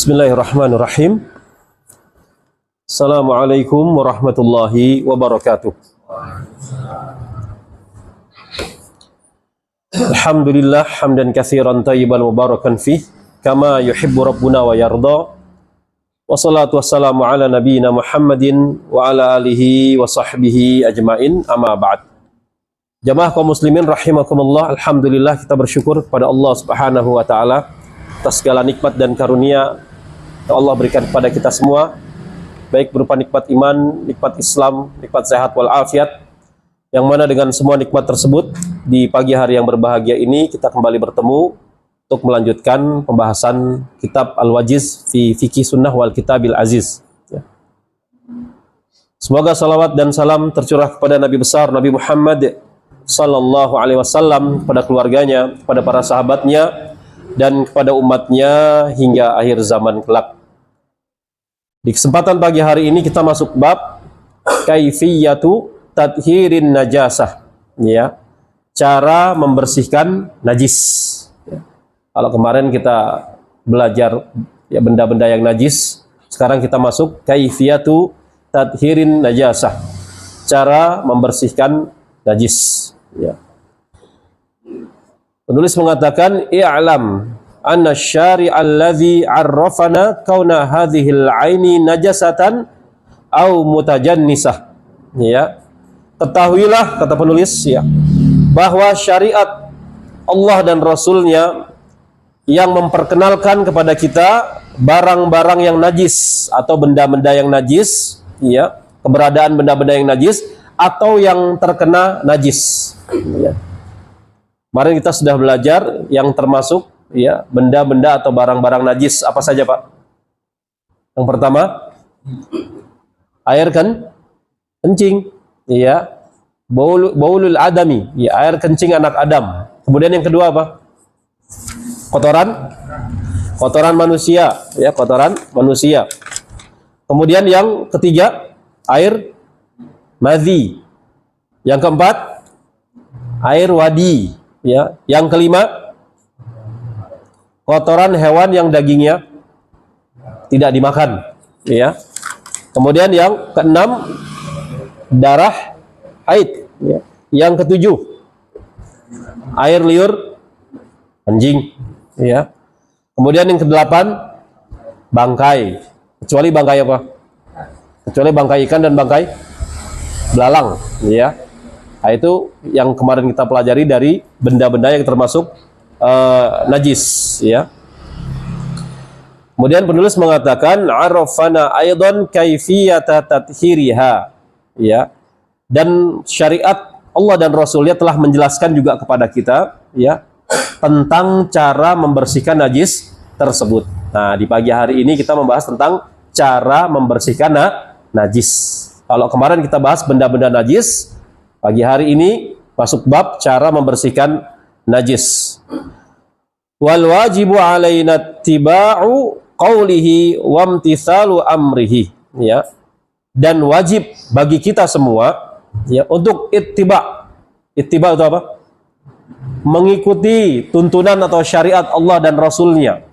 Bismillahirrahmanirrahim. Assalamualaikum warahmatullahi wabarakatuh. Alhamdulillah hamdan katsiran thayyiban mubarakan fih kama yuhibbu rabbuna wa yarda. Wassalatu wassalamu ala nabiyyina Muhammadin wa ala alihi wa sahbihi ajmain, amma ba'd. Jamaah kaum muslimin rahimakumullah, alhamdulillah kita bersyukur kepada Allah Subhanahu wa taala atas segala nikmat dan karunia yang Allah berikan kepada kita semua, baik berupa nikmat iman, nikmat Islam, nikmat sehat wal afiat, yang mana dengan semua nikmat tersebut di pagi hari yang berbahagia ini kita kembali bertemu untuk melanjutkan pembahasan kitab Al-Wajiz fi Fiqih Sunnah wal Kitabil Aziz. Semoga salawat dan salam tercurah kepada Nabi besar Nabi Muhammad sallallahu alaihi wasallam, kepada keluarganya, kepada para sahabatnya, dan kepada umatnya hingga akhir zaman kelak. Di kesempatan pagi hari ini kita masuk bab kaifiyatu tadhirin najasah, ya, cara membersihkan najis. Ya. Kalau kemarin kita belajar ya benda-benda yang najis, sekarang kita masuk kaifiyatu tadhirin najasah, cara membersihkan najis. Ya. Penulis mengatakan i'lam anna syari'a alladhi 'arrafana kauna hadhil 'aini najasatan au mutajannisah. Ya. Ketahuilah, kata penulis, ya, bahwa syariat Allah dan Rasulnya yang memperkenalkan kepada kita barang-barang yang najis atau benda-benda yang najis, ya, keberadaan benda-benda yang najis atau yang terkena najis. Ya. Kemarin kita sudah belajar yang termasuk ya benda-benda atau barang-barang najis apa saja, Pak? Yang pertama, air kencing, ya, baulul adami, ya, air kencing anak Adam. Kemudian yang kedua apa? Kotoran manusia, ya, kotoran manusia. Kemudian yang ketiga, air madhi. Yang keempat, air wadi. Ya, yang kelima, kotoran hewan yang dagingnya tidak dimakan, ya. Kemudian yang keenam, darah haid, ya. Yang ketujuh, air liur anjing, ya. Kemudian yang kedelapan, bangkai, kecuali bangkai apa? Kecuali bangkai ikan dan bangkai belalang, ya. Nah, itu yang kemarin kita pelajari dari benda-benda yang termasuk najis, ya. Kemudian penulis mengatakan arafana aidan kaifiyata tathhiriha, ya. Dan syariat Allah dan Rasulnya telah menjelaskan juga kepada kita, ya, tentang cara membersihkan najis tersebut. Nah, di pagi hari ini kita membahas tentang cara membersihkan najis. Kalau kemarin kita bahas benda-benda najis, pagi hari ini masuk bab cara membersihkan najis. Wal wajibu alaina ittiba'u qawlihi wa imtithalu amrihi, ya. Dan wajib bagi kita semua, ya, untuk ittiba'. Ittiba' itu apa? Mengikuti tuntunan atau syariat Allah dan Rasulnya,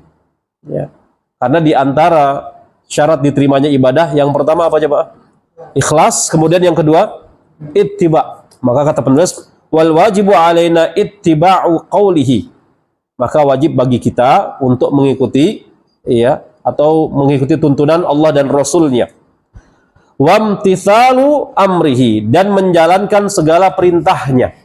ya. Karena di antara syarat diterimanya ibadah yang pertama apa coba? Ikhlas. Kemudian yang kedua, ittiba'. Maka kata penulis wal wajibu alaina ittiba'u qawlihi, maka wajib bagi kita untuk mengikuti, ya, atau mengikuti tuntunan Allah dan Rasulnya. Wamtithalu amrihi, dan menjalankan segala perintahnya.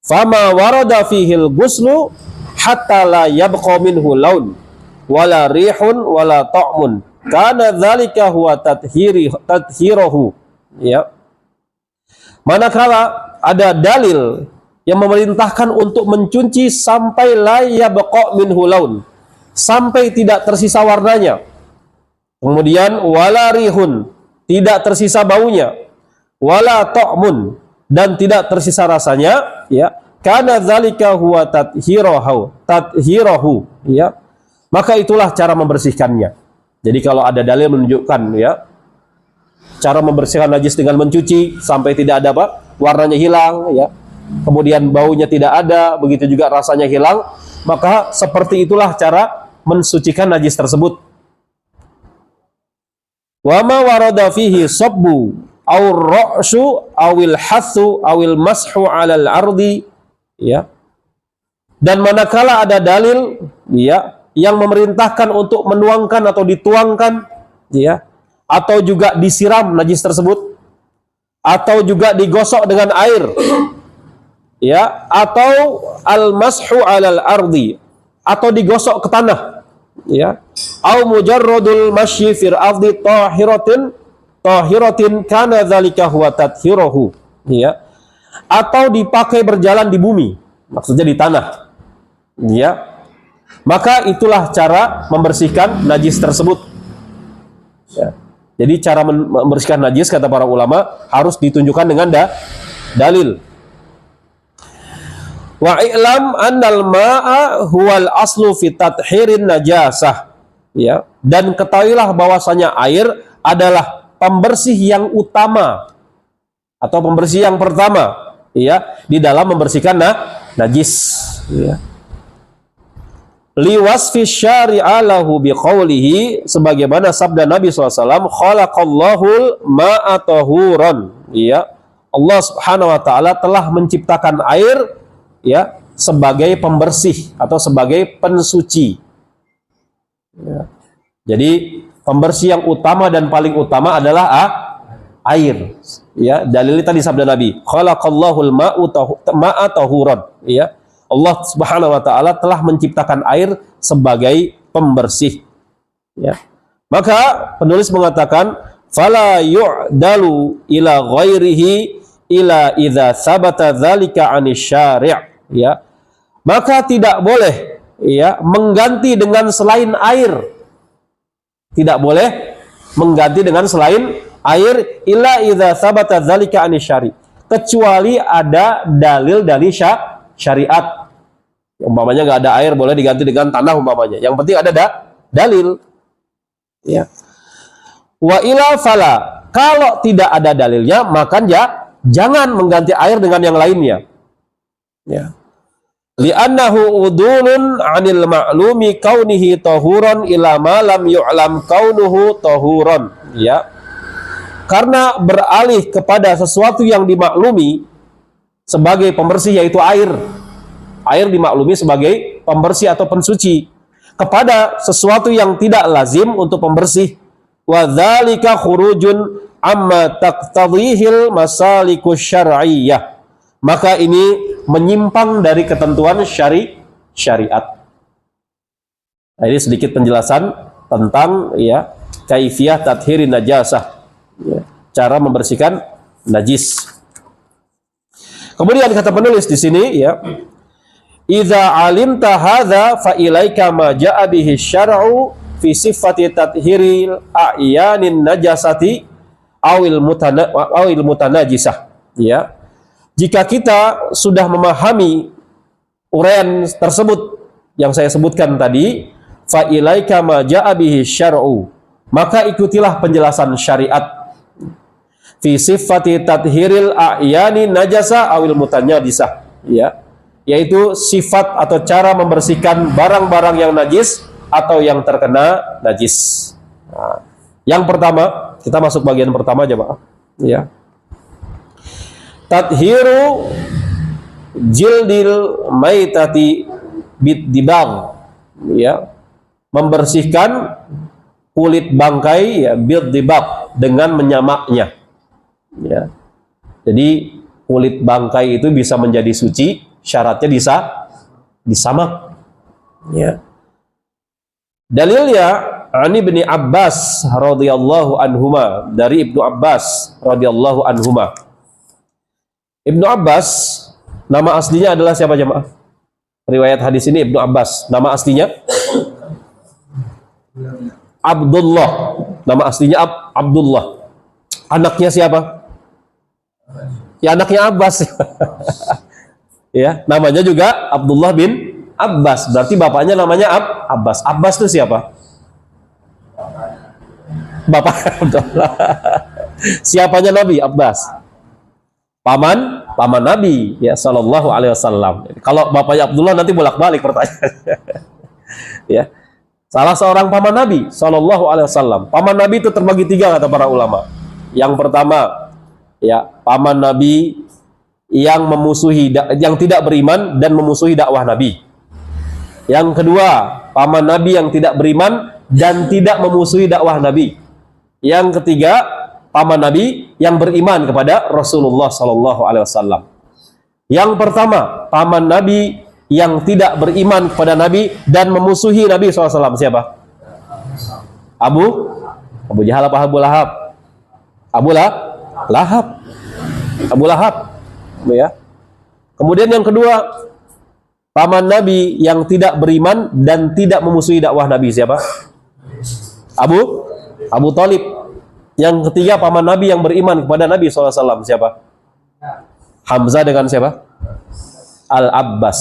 Fama warada fihil ghuslu hatta la yabqa minhu laun wala rihun wala ta'mun kana dzalika huwa tadhhiruhu, ya. Manakala ada dalil yang memerintahkan untuk mencuci sampai la yabqa minhu laun, sampai tidak tersisa warnanya. Kemudian wala rihun, tidak tersisa baunya. Wala ta'mun, dan tidak tersisa rasanya, ya. Kana dzalika huwa tadhhiruhu, ya. Maka itulah cara membersihkannya. Jadi kalau ada dalil menunjukkan, ya, cara membersihkan najis dengan mencuci sampai tidak ada apa? Warnanya hilang, ya. Kemudian baunya tidak ada, begitu juga rasanya hilang, maka seperti itulah cara mensucikan najis tersebut. Wa ma warada fihi sabbu aw ra'su awil hathu awil mashu 'alal ardi, ya. Dan manakala ada dalil, ya, yang memerintahkan untuk menuangkan atau dituangkan, ya, atau juga disiram najis tersebut, atau juga digosok dengan air, ya, atau al-mashu 'alal ardi, atau digosok ke tanah, ya, au mujarradul masyi fil ardi tahiratin kana dzalika huwa tathhiruhu, ya, atau dipakai berjalan di bumi, maksudnya di tanah, ya, maka itulah cara membersihkan najis tersebut, ya. Jadi cara membersihkan najis kata para ulama harus ditunjukkan dengan dalil. Wa i'lam annal ma'a huwal aslu fi tathirin najasah, ya, dan ketahuilah bahwasanya air adalah pembersih yang utama atau pembersih yang pertama, ya, di dalam membersihkan najis, ya. Liwasfi syari'a lahu biqaulihi, sebagaimana sabda Nabi SAW, khalaqallahul ma'a tahuran, ya, Allah Subhanahu wa taala telah menciptakan air, ya, sebagai pembersih atau sebagai pensuci, ya. Jadi pembersih yang utama dan paling utama adalah air, ya. Dalilnya tadi sabda Nabi, khalaqallahul ma'a tahuran, ya. Allah Subhanahu wa taala telah menciptakan air sebagai pembersih, ya. Maka penulis mengatakan fala yu'dalu ila ghairihi ila idza sabata dzalika 'ani syari', ya. Maka tidak boleh, ya, mengganti dengan selain air. Tidak boleh mengganti dengan selain air ila idza sabata dzalika 'ani syari', kecuali ada dalil dari syariat. Umpamanya nggak ada air, boleh diganti dengan tanah umpamanya. Yang penting ada dalil, ya. Wa ila fala, kalau tidak ada dalilnya maka jangan mengganti air dengan yang lainnya, ya. Li'annahu udulun 'anil ma'lumi kaunihi tahuran ila ma lam yu'lam kaunuhu tahuran, ya. Karena beralih kepada sesuatu yang dimaklumi sebagai pembersih, yaitu air. Air dimaklumi sebagai pembersih atau pensuci, kepada sesuatu yang tidak lazim untuk pembersih. Wa dzalika khurujun amma taqtadhihil masalikus syar'iyyah. Maka ini menyimpang dari ketentuan syariat. Nah, ini sedikit penjelasan tentang, ya, kaifiyah tathirin najasah, ya, cara membersihkan najis. Kemudian kata penulis di sini, ya, idza alimta hadza fa ilaika ma jaa bihi syar'u fi sifati tathhiril a'yanin najasati awil mutanajisah, ya. Jika kita sudah memahami uraian tersebut yang saya sebutkan tadi, fa ilaika ma jaa bihi syar'u, maka ikutilah penjelasan syariat fi sifati tathhiril a'yani najasa awil mutanajisah, ya, yaitu sifat atau cara membersihkan barang-barang yang najis atau yang terkena najis. Nah, yang pertama, kita masuk bagian pertama aja, Pak, ya. Tathiru jildil maitati bidibang, ya, membersihkan kulit bangkai, ya, bidibang, dengan menyamaknya, ya. Jadi kulit bangkai itu bisa menjadi suci, syaratnya disamak, ya. Dalilnya ani Ibnu Abbas radhiyallahu anhuma, dari Ibnu Abbas radhiyallahu anhuma. Ibnu Abbas nama aslinya adalah siapa, jemaah? Riwayat hadis ini Ibnu Abbas, nama aslinya Abdullah, nama aslinya Abdullah. Anaknya siapa? Ya, anaknya Abbas. Ya, namanya juga Abdullah bin Abbas, berarti bapaknya namanya Abbas. Abbas itu siapa? Bapak Abdullah. Siapanya Nabi? Abbas. Paman Nabi, ya, sallallahu alaihi wasallam. Kalau bapaknya Abdullah nanti bolak-balik pertanyaannya. Ya. Salah seorang paman Nabi Shallallahu Alaihi Wasallam. Paman Nabi itu terbagi tiga kata para ulama. Yang pertama, ya, paman Nabi yang memusuhi, yang tidak beriman dan memusuhi dakwah Nabi. Yang kedua, paman Nabi yang tidak beriman dan tidak memusuhi dakwah Nabi. Yang ketiga, paman Nabi yang beriman kepada Rasulullah Shallallahu Alaihi Wasallam. Yang pertama, paman Nabi yang tidak beriman kepada Nabi dan memusuhi Nabi SAW. Siapa? Abu Jahal apa Abu Lahab? Abu Lahab. Ya. Kemudian yang kedua, paman Nabi yang tidak beriman dan tidak memusuhi dakwah Nabi. Siapa? Abu Thalib. Yang ketiga, paman Nabi yang beriman kepada Nabi SAW. Siapa? Hamzah dengan siapa? Al-Abbas.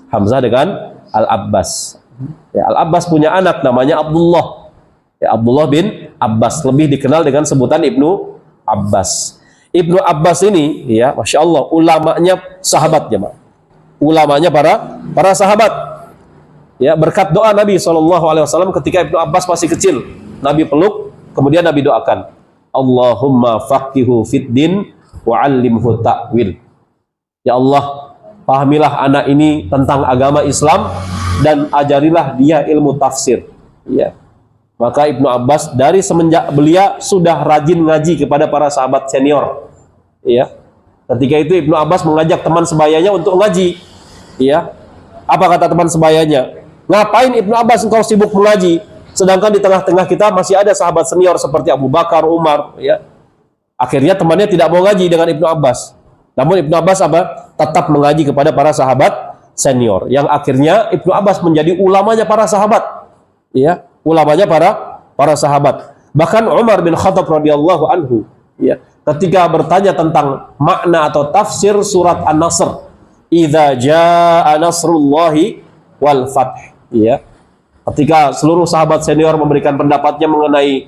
Hamzah dengan Al-Abbas. Ya, Al-Abbas punya anak namanya Abdullah. Ya, Abdullah bin Abbas, lebih dikenal dengan sebutan Ibnu Abbas. Ibnu Abbas ini, ya, masya Allah, ulamanya sahabat, jemaah. Ulamanya para sahabat. Ya, berkat doa Nabi SAW ketika Ibnu Abbas masih kecil, Nabi peluk, kemudian Nabi doakan, Allahumma faqihu fid din wa 'allimhu ta'wil. Ya Allah, pahamilah anak ini tentang agama Islam dan ajarilah dia ilmu tafsir. Ya. Maka Ibnu Abbas dari semenjak belia sudah rajin ngaji kepada para sahabat senior. Ya. Ketika itu Ibnu Abbas mengajak teman sebayanya untuk ngaji. Ya. Apa kata teman sebayanya? Ngapain Ibnu Abbas engkau sibuk mengaji? Sedangkan di tengah-tengah kita masih ada sahabat senior seperti Abu Bakar, Umar. Ya. Akhirnya temannya tidak mau ngaji dengan Ibnu Abbas. Namun Ibnu Abbas apa? Tetap mengaji kepada para sahabat senior. Yang akhirnya Ibnu Abbas menjadi ulamanya para sahabat. Ya, ulamanya para sahabat. Bahkan Umar bin Khattab radhiyallahu anhu, ya, ketika bertanya tentang makna atau tafsir surat An-Nasr, "Idza jaa nasrullahi wal fath." Ya. Ketika seluruh sahabat senior memberikan pendapatnya mengenai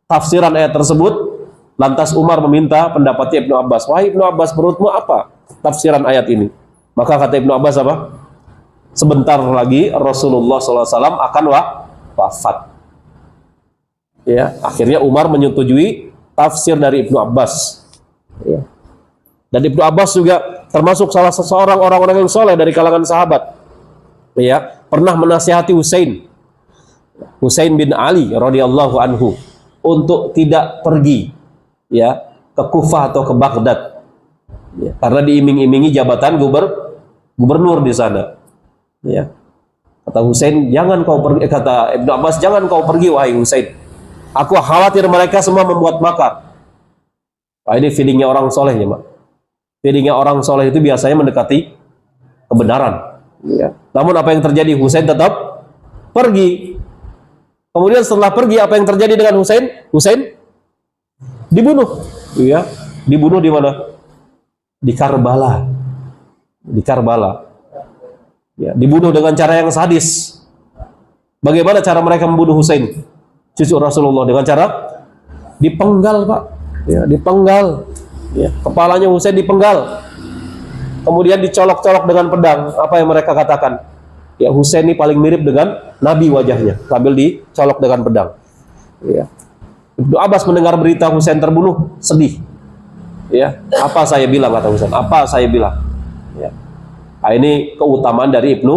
tafsiran ayat tersebut, lantas Umar meminta pendapatnya Ibnu Abbas. Wahai Ibnu Abbas, menurutmu apa tafsiran ayat ini? Maka kata Ibnu Abbas apa? Sebentar lagi Rasulullah SAW akan wafat. Ya, akhirnya Umar menyetujui tafsir dari Ibnu Abbas. Ya. Dan Ibnu Abbas juga termasuk salah seorang orang-orang yang soleh dari kalangan sahabat. Ya, pernah menasihati Husain bin Ali radhiyallahu anhu untuk tidak pergi, ya, ke Kufah atau ke Baghdad, ya, karena diiming-imingi jabatan gubernur di sana. Ya. Kata Husain, jangan kau pergi. Kata Ibnu Abbas, jangan kau pergi wahai Husain. Aku khawatir mereka semua membuat makar. Nah, ini feelingnya orang soleh, ya, Mak. Feelingnya orang soleh itu biasanya mendekati kebenaran. Ya. Namun apa yang terjadi? Husain tetap pergi. Kemudian setelah pergi, apa yang terjadi dengan Husain? Husain dibunuh. Ya, dibunuh di mana? Di Karbala. Di Karbala. Ya, dibunuh dengan cara yang sadis. Bagaimana cara mereka membunuh Husain, cucu Rasulullah? Dengan cara dipenggal, Pak. Ya, dipenggal. Ya, kepalanya Husain dipenggal. Kemudian dicolok-colok dengan pedang. Apa yang mereka katakan? Ya, Husain ini paling mirip dengan Nabi wajahnya, sambil dicolok dengan pedang. Ya. Ibnu Abbas mendengar berita Husain terbunuh, sedih. Ya, apa saya bilang, kata Husain? Apa saya bilang? Ya. Nah, ini keutamaan dari Ibnu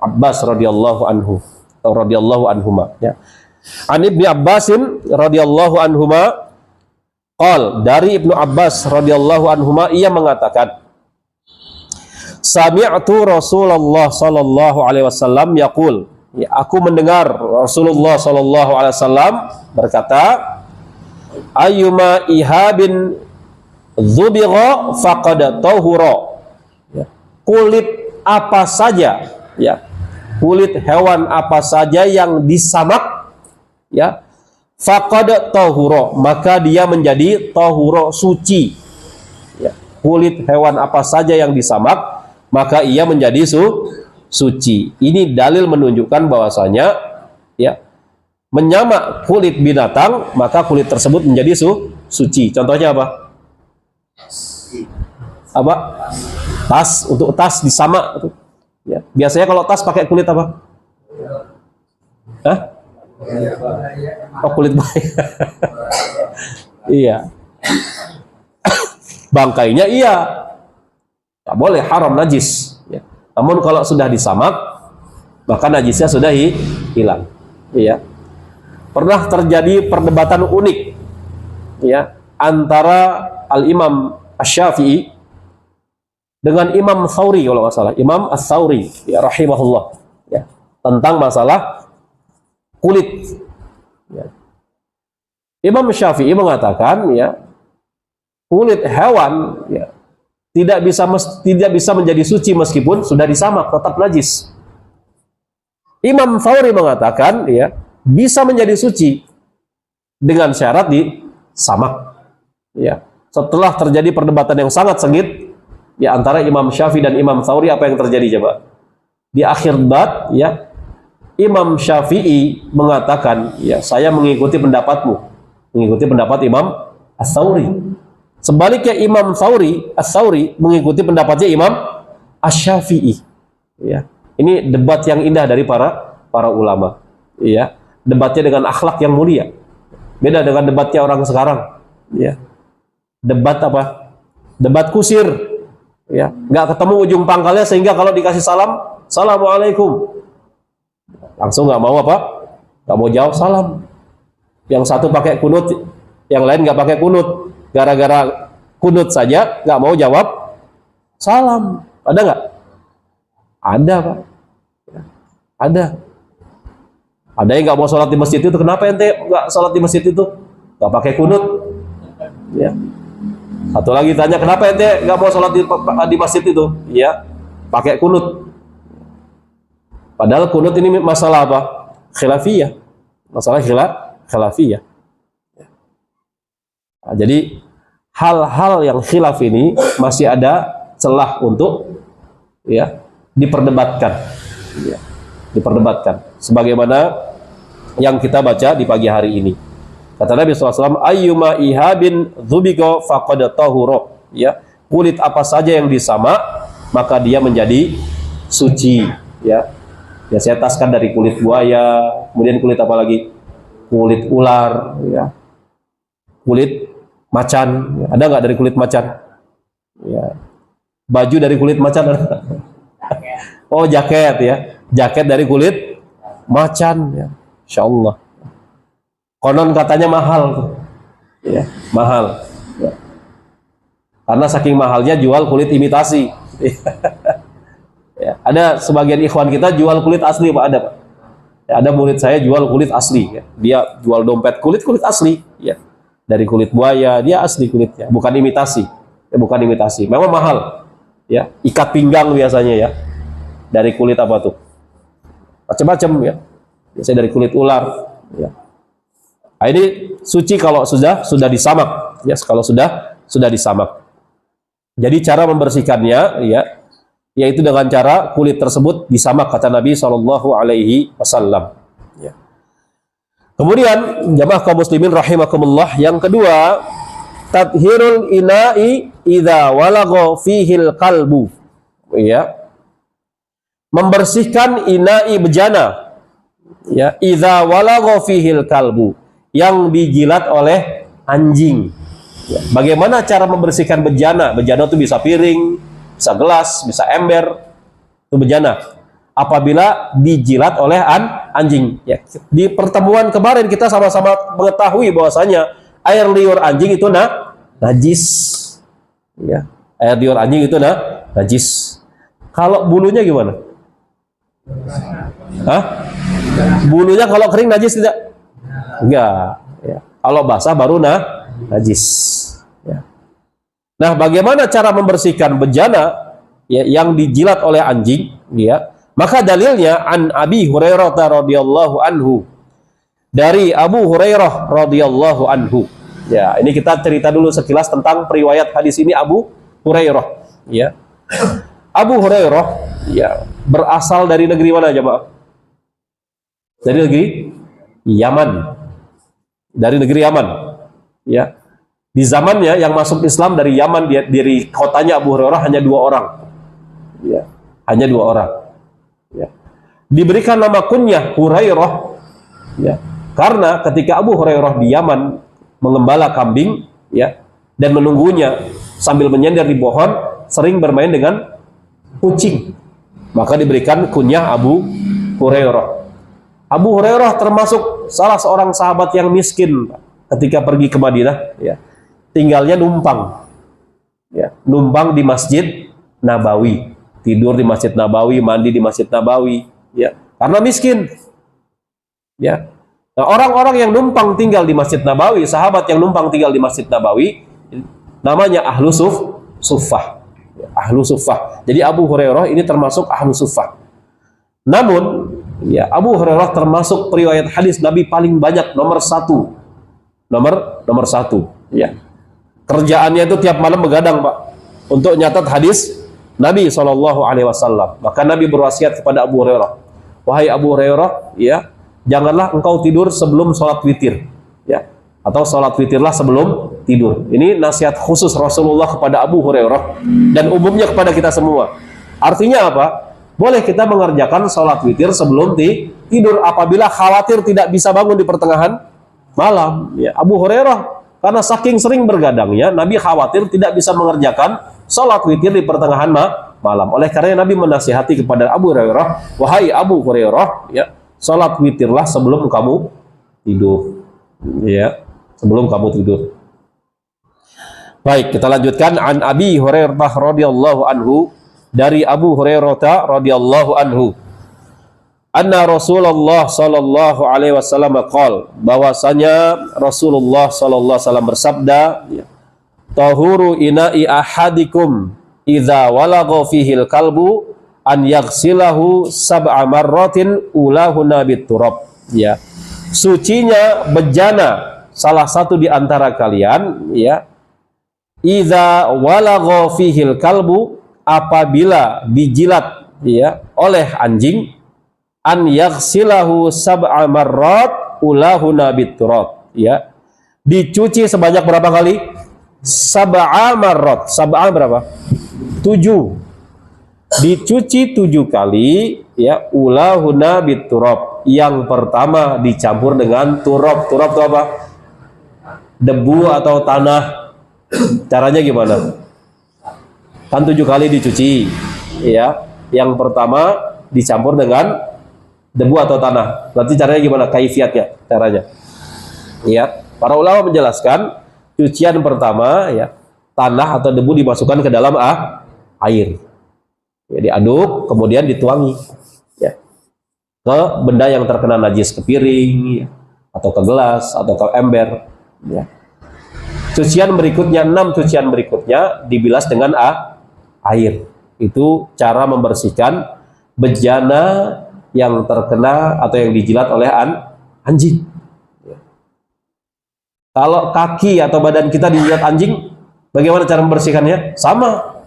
Abbas radhiyallahu anhu, atau radhiyallahu anhuma. Ya. An Ibnu Abbasin radhiyallahu anhuma, qal, dari Ibnu Abbas radhiyallahu anhuma, ia mengatakan, sami'tu Rasulullah sallallahu alaihi wasallam yaqul, ya, aku mendengar Rasulullah sallallahu alaihi wasallam berkata, ayyuma ihabin dzubigha faqad tahura. Ya, kulit apa saja, ya, kulit hewan apa saja yang disamak, ya, faqad tahura, maka dia menjadi tahura, suci. Ya, kulit hewan apa saja yang disamak, maka ia menjadi suci. Ini dalil menunjukkan bahwasanya, ya, menyamak kulit binatang, maka kulit tersebut menjadi suci. Contohnya apa? Apa? Tas. Untuk tas disamak. Ya. Biasanya kalau tas pakai kulit apa? Hah? Oh, kulit buaya. Iya. Bangkainya iya. Nggak boleh, haram, najis. Ya. Namun kalau sudah disamak, maka najisnya sudah hilang. Iya. Pernah terjadi perdebatan unik, ya, antara Al-Imam Asy-Syafi'i dengan Imam Tsauri, kalau nggak salah, Imam Ats-Tsauri, ya, rahimahullah, ya, tentang masalah kulit. Ya. Imam Syafi'i mengatakan, ya, kulit hewan, ya, tidak bisa menjadi suci meskipun sudah disamak, tetap najis. Imam Tsauri mengatakan, ya, bisa menjadi suci dengan syarat disamak. Ya. Setelah terjadi perdebatan yang sangat sengit di antara Imam Syafi'i dan Imam Tsauri, apa yang terjadi coba? Di akhir debat, ya, Imam Syafi'i mengatakan, ya, saya mengikuti pendapatmu, mengikuti pendapat Imam Ats-Tsauri. Sebaliknya Imam Ats-Tsauri mengikuti pendapatnya Imam Asy-Syafi'i. Ya. Ini debat yang indah dari para ulama. Ya. Debatnya dengan akhlak yang mulia. Beda dengan debatnya orang sekarang. Ya. Debat apa? Debat kusir. Ya. Nggak ketemu ujung pangkalnya, sehingga kalau dikasih salam, Assalamualaikum, langsung nggak mau apa? Nggak mau jawab salam. Yang satu pakai kunut, yang lain nggak pakai kunut. Gara-gara kunut saja nggak mau jawab salam. Ada nggak? Ada, Pak. Ada. Ada yang nggak mau sholat di masjid itu. Kenapa ente nggak sholat di masjid itu? Nggak pakai kunut. Ya. Satu lagi tanya, kenapa ente nggak mau sholat di masjid itu? Ya, pakai kunut. Padahal kunut ini masalah apa? Khilafiyah. Masalah khilafiyah. Nah, jadi hal-hal yang khilaf ini masih ada celah untuk, ya, diperdebatkan. Ya. Diperdebatkan sebagaimana yang kita baca di pagi hari ini. Kata Nabi SAW, ayyuma ihabin dzubika faqad tahura. Ya, kulit apa saja yang disamak maka dia menjadi suci. Ya, ya, saya taskan dari kulit buaya, kemudian kulit apa lagi? Kulit ular, ya, kulit macan. Ada nggak dari kulit macan? Ya, baju dari kulit macan ada. Oh, jaket, ya, jaket dari kulit macan, ya. Insya Allah. Konon katanya mahal tuh. Ya, mahal. Ya. Karena saking mahalnya jual kulit imitasi. Ya, ada sebagian ikhwan kita jual kulit asli, Pak, ada, Pak. Ya, ada murid saya jual kulit asli, ya. Dia jual dompet kulit asli, ya. Dari kulit buaya, dia asli kulitnya, bukan imitasi. Ya, bukan imitasi. Memang mahal. Ya, ikat pinggang biasanya, ya. Dari kulit apa tuh? Macam-macam, ya. Biasanya dari kulit ular, ya. Nah, ini suci kalau sudah disamak, ya, kalau sudah disamak. Jadi cara membersihkannya, ya, yaitu dengan cara kulit tersebut disamak, kata Nabi SAW. Ya. Kemudian jamaah kaum muslimin rahimakumullah, yang kedua, tathhirul ina'i idza walagha fihil qalbu. Ya. Membersihkan ina'i bejana, ya, idza walagha fihil kalbu, yang dijilat oleh anjing. Ya. Bagaimana cara membersihkan bejana? Bejana itu bisa piring, bisa gelas, bisa ember, itu bejana. Apabila dijilat oleh anjing. Ya. Di pertemuan kemarin kita sama-sama mengetahui bahwasanya air liur anjing itu najis. Ya. Air liur anjing itu najis. Kalau bulunya gimana? Hah? Bulunya kalau kering najis tidak? Enggak. Ya. Kalau basah baru najis. Ya. Nah, bagaimana cara membersihkan bejana, ya, yang dijilat oleh anjing? Ya. Maka dalilnya an Abi Hurairah radhiyallahu anhu, dari Abu Hurairah radhiyallahu anhu. Ya, ini kita cerita dulu sekilas tentang periwayat hadis ini Abu Hurairah. Ya. Abu Hurairah, ya, berasal dari negeri mana, jemaah? Dari negeri Yaman. Dari negeri Yaman. Ya. Di zamannya yang masuk Islam dari Yaman, dari kotanya Abu Hurairah hanya 2 orang. Ya. Hanya 2 orang. Ya. Diberikan nama kunyah Hurairah Ya. Karena ketika Abu Hurairah di Yaman mengembala kambing, ya, dan menunggunya sambil menyender di pohon, sering bermain dengan kucing, maka diberikan kunyah Abu Hurairah. Abu Hurairah termasuk salah seorang sahabat yang miskin ketika pergi ke Madinah, ya. Tinggalnya numpang, ya, numpang di Masjid Nabawi, tidur di Masjid Nabawi, mandi di Masjid Nabawi, ya, karena miskin, ya. Nah, orang-orang yang numpang tinggal di Masjid Nabawi, sahabat yang numpang tinggal di Masjid Nabawi, namanya ahlu suffah. Ahlu suffah. Jadi Abu Hurairah ini termasuk ahlu suffah. Namun, ya, Abu Hurairah termasuk periwayat hadis Nabi paling banyak, nomor satu. Nomor satu. Ya. Kerjaannya itu tiap malam begadang, Pak, untuk nyatat hadis Nabi SAW. Maka Nabi berwasiat kepada Abu Hurairah, wahai Abu Hurairah, ya, janganlah engkau tidur sebelum sholat witir, ya, atau sholat witirlah sebelum tidur. Ini nasihat khusus Rasulullah kepada Abu Hurairah dan umumnya kepada kita semua. Artinya apa? Boleh kita mengerjakan sholat witir sebelum tidur apabila khawatir tidak bisa bangun di pertengahan malam. Ya, Abu Hurairah karena saking sering bergadangnya, Nabi khawatir tidak bisa mengerjakan sholat witir di pertengahan malam. Oleh karena Nabi menasihati kepada Abu Hurairah, wahai Abu Hurairah, ya, sholat witirlah sebelum kamu tidur, ya, sebelum kamu tidur. Baik, kita lanjutkan. An Abi Hurairah radhiyallahu anhu, dari Abu Hurairah radhiyallahu anhu, anna Rasulullah sallallahu alaihi wasallam qaal, bahwasanya Rasulullah sallallahu alaihi wasallam bersabda, ya, tahuru ina'i ahadikum idza walagha fihil kalbu an yaghsilahu sab'a marratin ulahuna biturab. Ya, sucinya bejana salah satu di antara kalian, ya, idza walagha fihil kalbu, apabila dijilat, ya, oleh anjing, an yaghsilahu sab'a marrat ulahuna biturab, ya, dicuci sebanyak berapa kali? Sab'a marrat. Sab'a berapa? 7. Dicuci 7 kali, ya, ulahuna biturab. Yang pertama dicampur dengan turab. Turab itu apa? Debu atau tanah. Caranya gimana? Kan 7 kali dicuci, ya. Yang pertama dicampur dengan debu atau tanah. Berarti caranya gimana? Kaifiatnya, caranya. Ya, para ulama menjelaskan cucian pertama, ya, tanah atau debu dimasukkan ke dalam air. Ya, diaduk, kemudian dituangi, ya, ke benda yang terkena najis, ke piring, ya, atau ke gelas, atau ke ember, ya. Cucian berikutnya, 6 cucian berikutnya dibilas dengan air. Itu cara membersihkan bejana yang terkena atau yang dijilat oleh anjing. Ya. Kalau kaki atau badan kita dijilat anjing, bagaimana cara membersihkannya? Sama,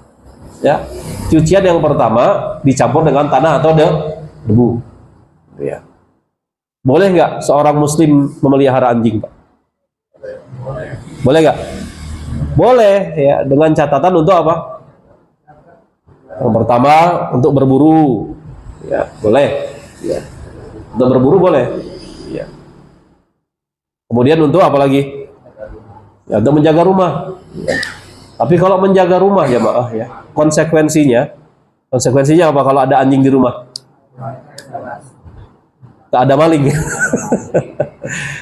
ya. Cucian yang pertama dicampur dengan tanah atau debu. Ya. Boleh nggak seorang muslim memelihara anjing, Pak? Boleh nggak? Boleh, ya, dengan catatan untuk apa? Yang pertama untuk berburu, ya, boleh. Ya. Untuk berburu boleh. Ya. Kemudian untuk apa lagi? Ya, untuk menjaga rumah. Ya. Tapi kalau menjaga rumah, jemaah, ya, konsekuensinya apa kalau ada anjing di rumah? Tak ada maling.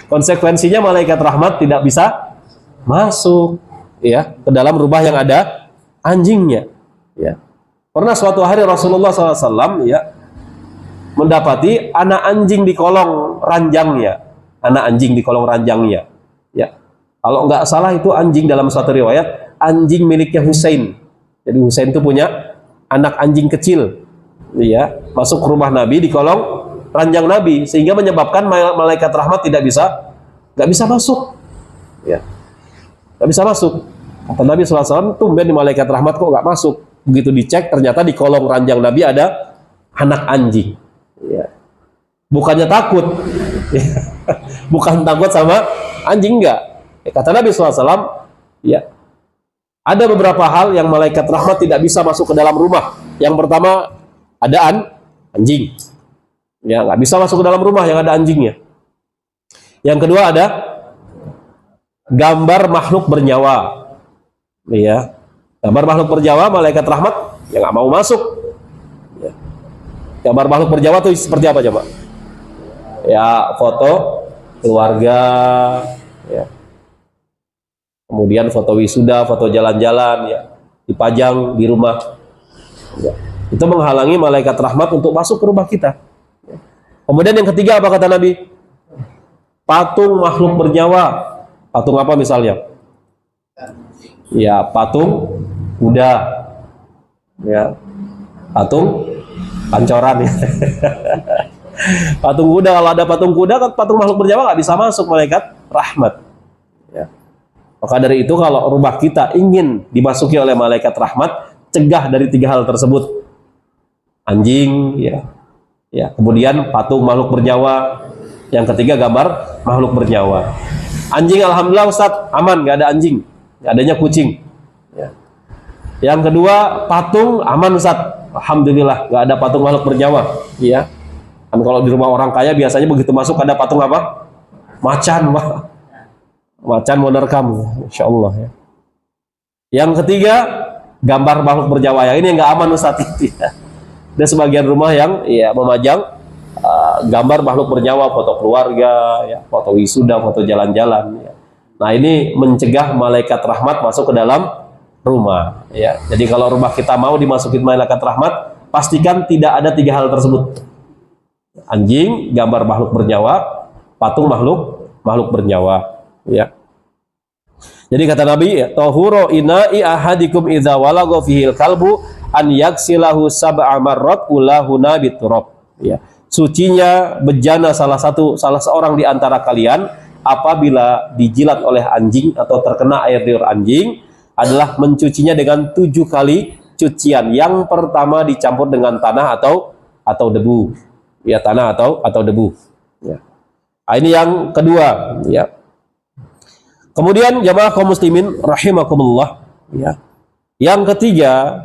Konsekuensinya malaikat rahmat tidak bisa masuk, ya, ke dalam rumah yang ada anjingnya. Ya. Pernah suatu hari Rasulullah SAW, ya, mendapati anak anjing di kolong ranjangnya. Anak anjing di kolong ranjangnya. Ya. Kalau nggak salah itu anjing, dalam suatu riwayat anjing miliknya Husain. Jadi Husain itu punya anak anjing kecil, ya, masuk ke rumah Nabi di kolong ranjang Nabi, sehingga menyebabkan malaikat rahmat nggak bisa masuk, ya, nggak bisa masuk. Kata Nabi SAW, tumben di malaikat rahmat kok nggak masuk. Begitu dicek, ternyata di kolong ranjang Nabi ada anak anjing. Ya. Bukannya takut, ya. Bukan takut sama anjing, enggak. Kata Nabi SAW, ya, ada beberapa hal yang malaikat rahmat tidak bisa masuk ke dalam rumah. Yang pertama, ada anjing. Ya, nggak bisa masuk ke dalam rumah yang ada anjingnya. Yang kedua ada gambar makhluk bernyawa. Ya. Gambar makhluk bernyawa, malaikat rahmat yang nggak mau masuk. Ya. Gambar makhluk bernyawa itu seperti apa coba? Ya, foto keluarga, ya. Kemudian foto wisuda, foto jalan-jalan, ya, dipajang di rumah. Ya. Itu menghalangi malaikat rahmat untuk masuk ke rumah kita. Ya. Kemudian yang ketiga apa kata Nabi? Patung makhluk bernyawa. Patung apa misalnya? Ya, patung kuda. Ya. Patung pancoran ya. Patung kuda, kalau ada patung kuda kan patung makhluk bernyawa nggak bisa masuk malaikat rahmat. Ya. Maka dari itu kalau rumah kita ingin dimasuki oleh malaikat rahmat, cegah dari 3 hal tersebut. Anjing, ya. Ya, kemudian patung makhluk bernyawa. Yang ketiga gambar makhluk bernyawa. Anjing alhamdulillah Ustaz aman, nggak ada anjing, adanya kucing. Ya. Yang kedua patung aman Ustaz, alhamdulillah nggak ada patung makhluk bernyawa. Ya. Kan kalau di rumah orang kaya biasanya begitu masuk ada patung apa? Macan, macan mau nerkam, insya Allah. Ya. Yang ketiga gambar makhluk bernyawa, yang ini nggak aman Ustaz itu. Ya. Ada sebagian rumah yang ya memajang gambar makhluk bernyawa, foto keluarga, ya, foto wisuda, foto jalan-jalan. Ya. Nah ini mencegah malaikat rahmat masuk ke dalam rumah. Ya. Jadi kalau rumah kita mau dimasukin malaikat rahmat, pastikan tidak ada 3 hal tersebut. Anjing, gambar makhluk bernyawa, patung makhluk bernyawa. Ya. Jadi kata Nabi, tahuru ina'i ahadikum idza walagha fihil kalbu an yaksilahu sab'a marrat ulahuna biturab. Ya. Sucinya bejana salah seorang di antara kalian apabila dijilat oleh anjing atau terkena air liur anjing adalah mencucinya dengan 7 kali cucian. Yang pertama dicampur dengan tanah atau debu. Ya, tanah atau debu. Ya. Nah, ini yang kedua, ya. Kemudian jamaah kaum muslimin rahimakumullah, ya. Yang ketiga,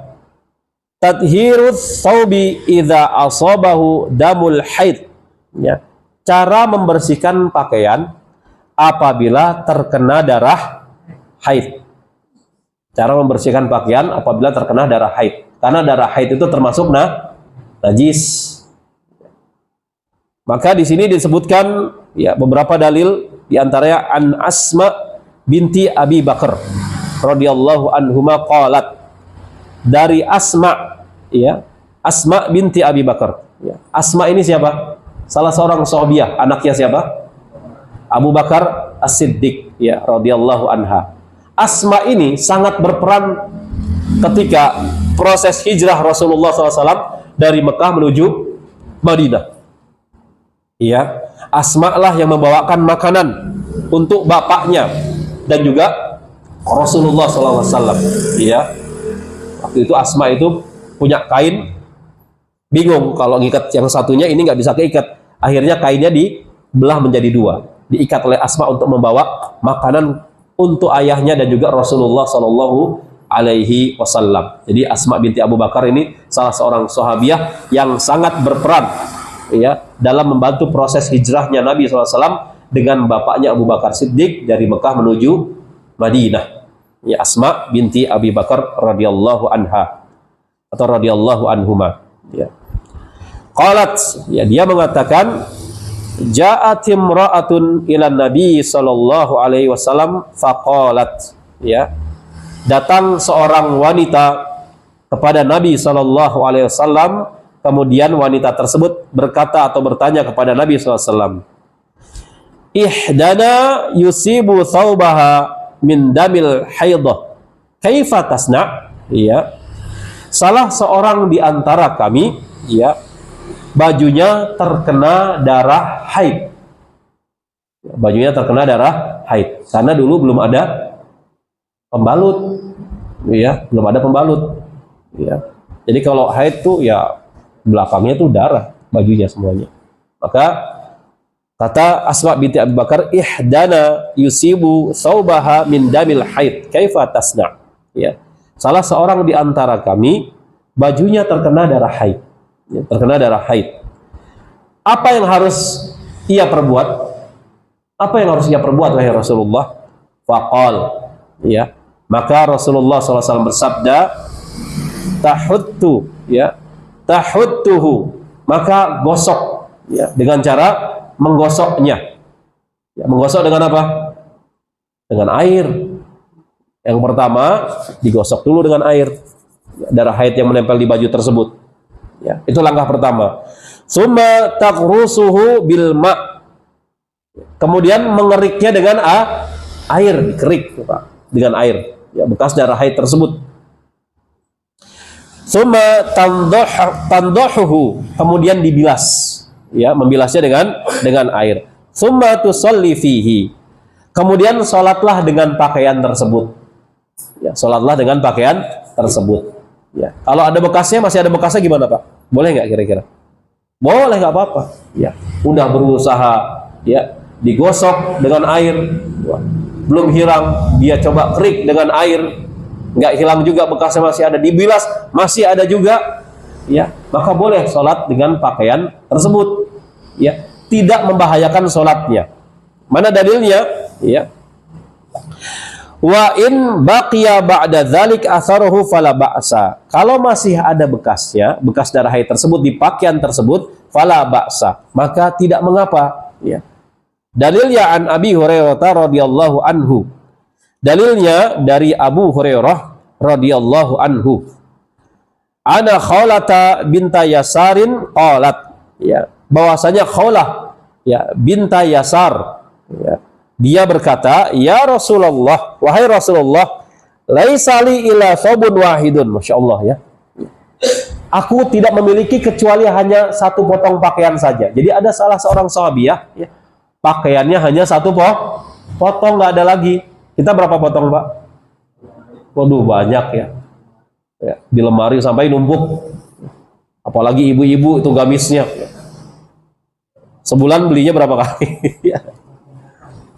tathhirus thawbi idza asabahu damul haid. Ya. Cara membersihkan pakaian apabila terkena darah haid. Cara membersihkan pakaian apabila terkena darah haid. Karena darah haid itu termasuk najis. Maka di sini disebutkan ya beberapa dalil, di antaranya an Asma binti Abi Bakar radhiyallahu anhuma qalat, dari Asma, ya, Asma binti Abi Bakar. Ya. Asma ini siapa? Salah seorang sahabiah, anaknya siapa? Abu Bakar As-Siddiq, ya, radhiyallahu anha. Asma ini sangat berperan ketika proses hijrah Rasulullah SAW dari Mekah menuju Madinah. Ya, Asma lah yang membawakan makanan untuk bapaknya dan juga Rasulullah SAW. Ya, waktu itu Asma itu punya kain, bingung kalau ngikat yang satunya ini nggak bisa keikat. Akhirnya kainnya dibelah menjadi 2, diikat oleh Asma untuk membawa makanan untuk ayahnya dan juga Rasulullah SAW. Jadi Asma binti Abu Bakar ini salah seorang sahabiah yang sangat berperan, ya, dalam membantu proses hijrahnya Nabi SAW dengan bapaknya Abu Bakar Siddiq dari Mekah menuju Madinah. Ya, Asma binti Abi Bakar radhiyallahu anha atau radhiyallahu anhuma. Ya. Qalat, ya, dia mengatakan, ja'at imra'atun ila Nabi sallallahu alaihi wasallam faqalat, ya, datang seorang wanita kepada Nabi sallallahu alaihi wasallam. Kemudian wanita tersebut berkata atau bertanya kepada Nabi SAW, ihdana yusibu thawbaha min damil haidah, kaifa tasna? Ya, salah seorang di antara kami, ya, bajunya terkena darah haid. Bajunya terkena darah haid karena dulu belum ada pembalut, ya, belum ada pembalut. Ya. Jadi kalau haid tuh ya belakangnya tuh darah, bajunya semuanya. Maka kata Asma binti Abi Bakar, ihdana yusibu thawbaha min damil haid, kaifa tasna? Ya. Salah seorang di antara kami bajunya terkena darah haid. Ya, terkena darah haid. Apa yang harus ia perbuat? Apa yang harus ia perbuat wahai Rasulullah? Faqal, ya. Maka Rasulullah SAW bersabda, tahuttu, ya, tahuttuhu, maka gosok, ya, dengan cara menggosoknya. Ya, menggosok dengan apa? Dengan air. Yang pertama digosok dulu dengan air, darah haid yang menempel di baju tersebut. Ya, itu langkah pertama. Summa taqrusuhu bil ma'. Kemudian mengeriknya dengan air, dikerik, Pak, dengan air, ya, bekas darah haid tersebut. Summa tandahuhu, kemudian dibilas, ya, membilasnya dengan air. Summa tusalli fihi, kemudian sholatlah dengan pakaian tersebut. Ya, sholatlah dengan pakaian tersebut. Ya, kalau ada bekasnya, masih ada bekasnya gimana, Pak? Boleh nggak kira-kira? Boleh, nggak apa-apa. Ya, udah berusaha, ya, digosok dengan air, belum hilang, dia coba kerik dengan air, nggak hilang juga, bekasnya masih ada, dibilas masih ada juga, ya, maka boleh sholat dengan pakaian tersebut, ya, tidak membahayakan sholatnya. Mana dalilnya? Ya, wa in baqiya ba'da dzalik atharuhu fala ba'sa. Kalau masih ada bekasnya, bekas darah haid tersebut di pakaian tersebut, fala ba'sa, maka tidak mengapa, ya. Dalilnya an Abi Hurairah radhiyallahu anhu. Dalilnya dari Abu Hurairah radhiyallahu anhu. Ana Khawlata binta Yasarin qalat, ya, bahwasanya Khawlah, ya, binta Yasar, ya, dia berkata, ya Rasulullah, wahai Rasulullah, laisa li ila thawbun wahidun. Masya Allah, ya, aku tidak memiliki kecuali hanya satu potong pakaian saja. Jadi ada salah seorang sahabiah, ya, pakaiannya hanya satu potong, nggak ada lagi. Kita berapa potong, Pak? Waduh, banyak, ya. Ya, di lemari sampai numpuk. Apalagi ibu-ibu itu gamisnya. Ya. Sebulan belinya berapa kali? Ya.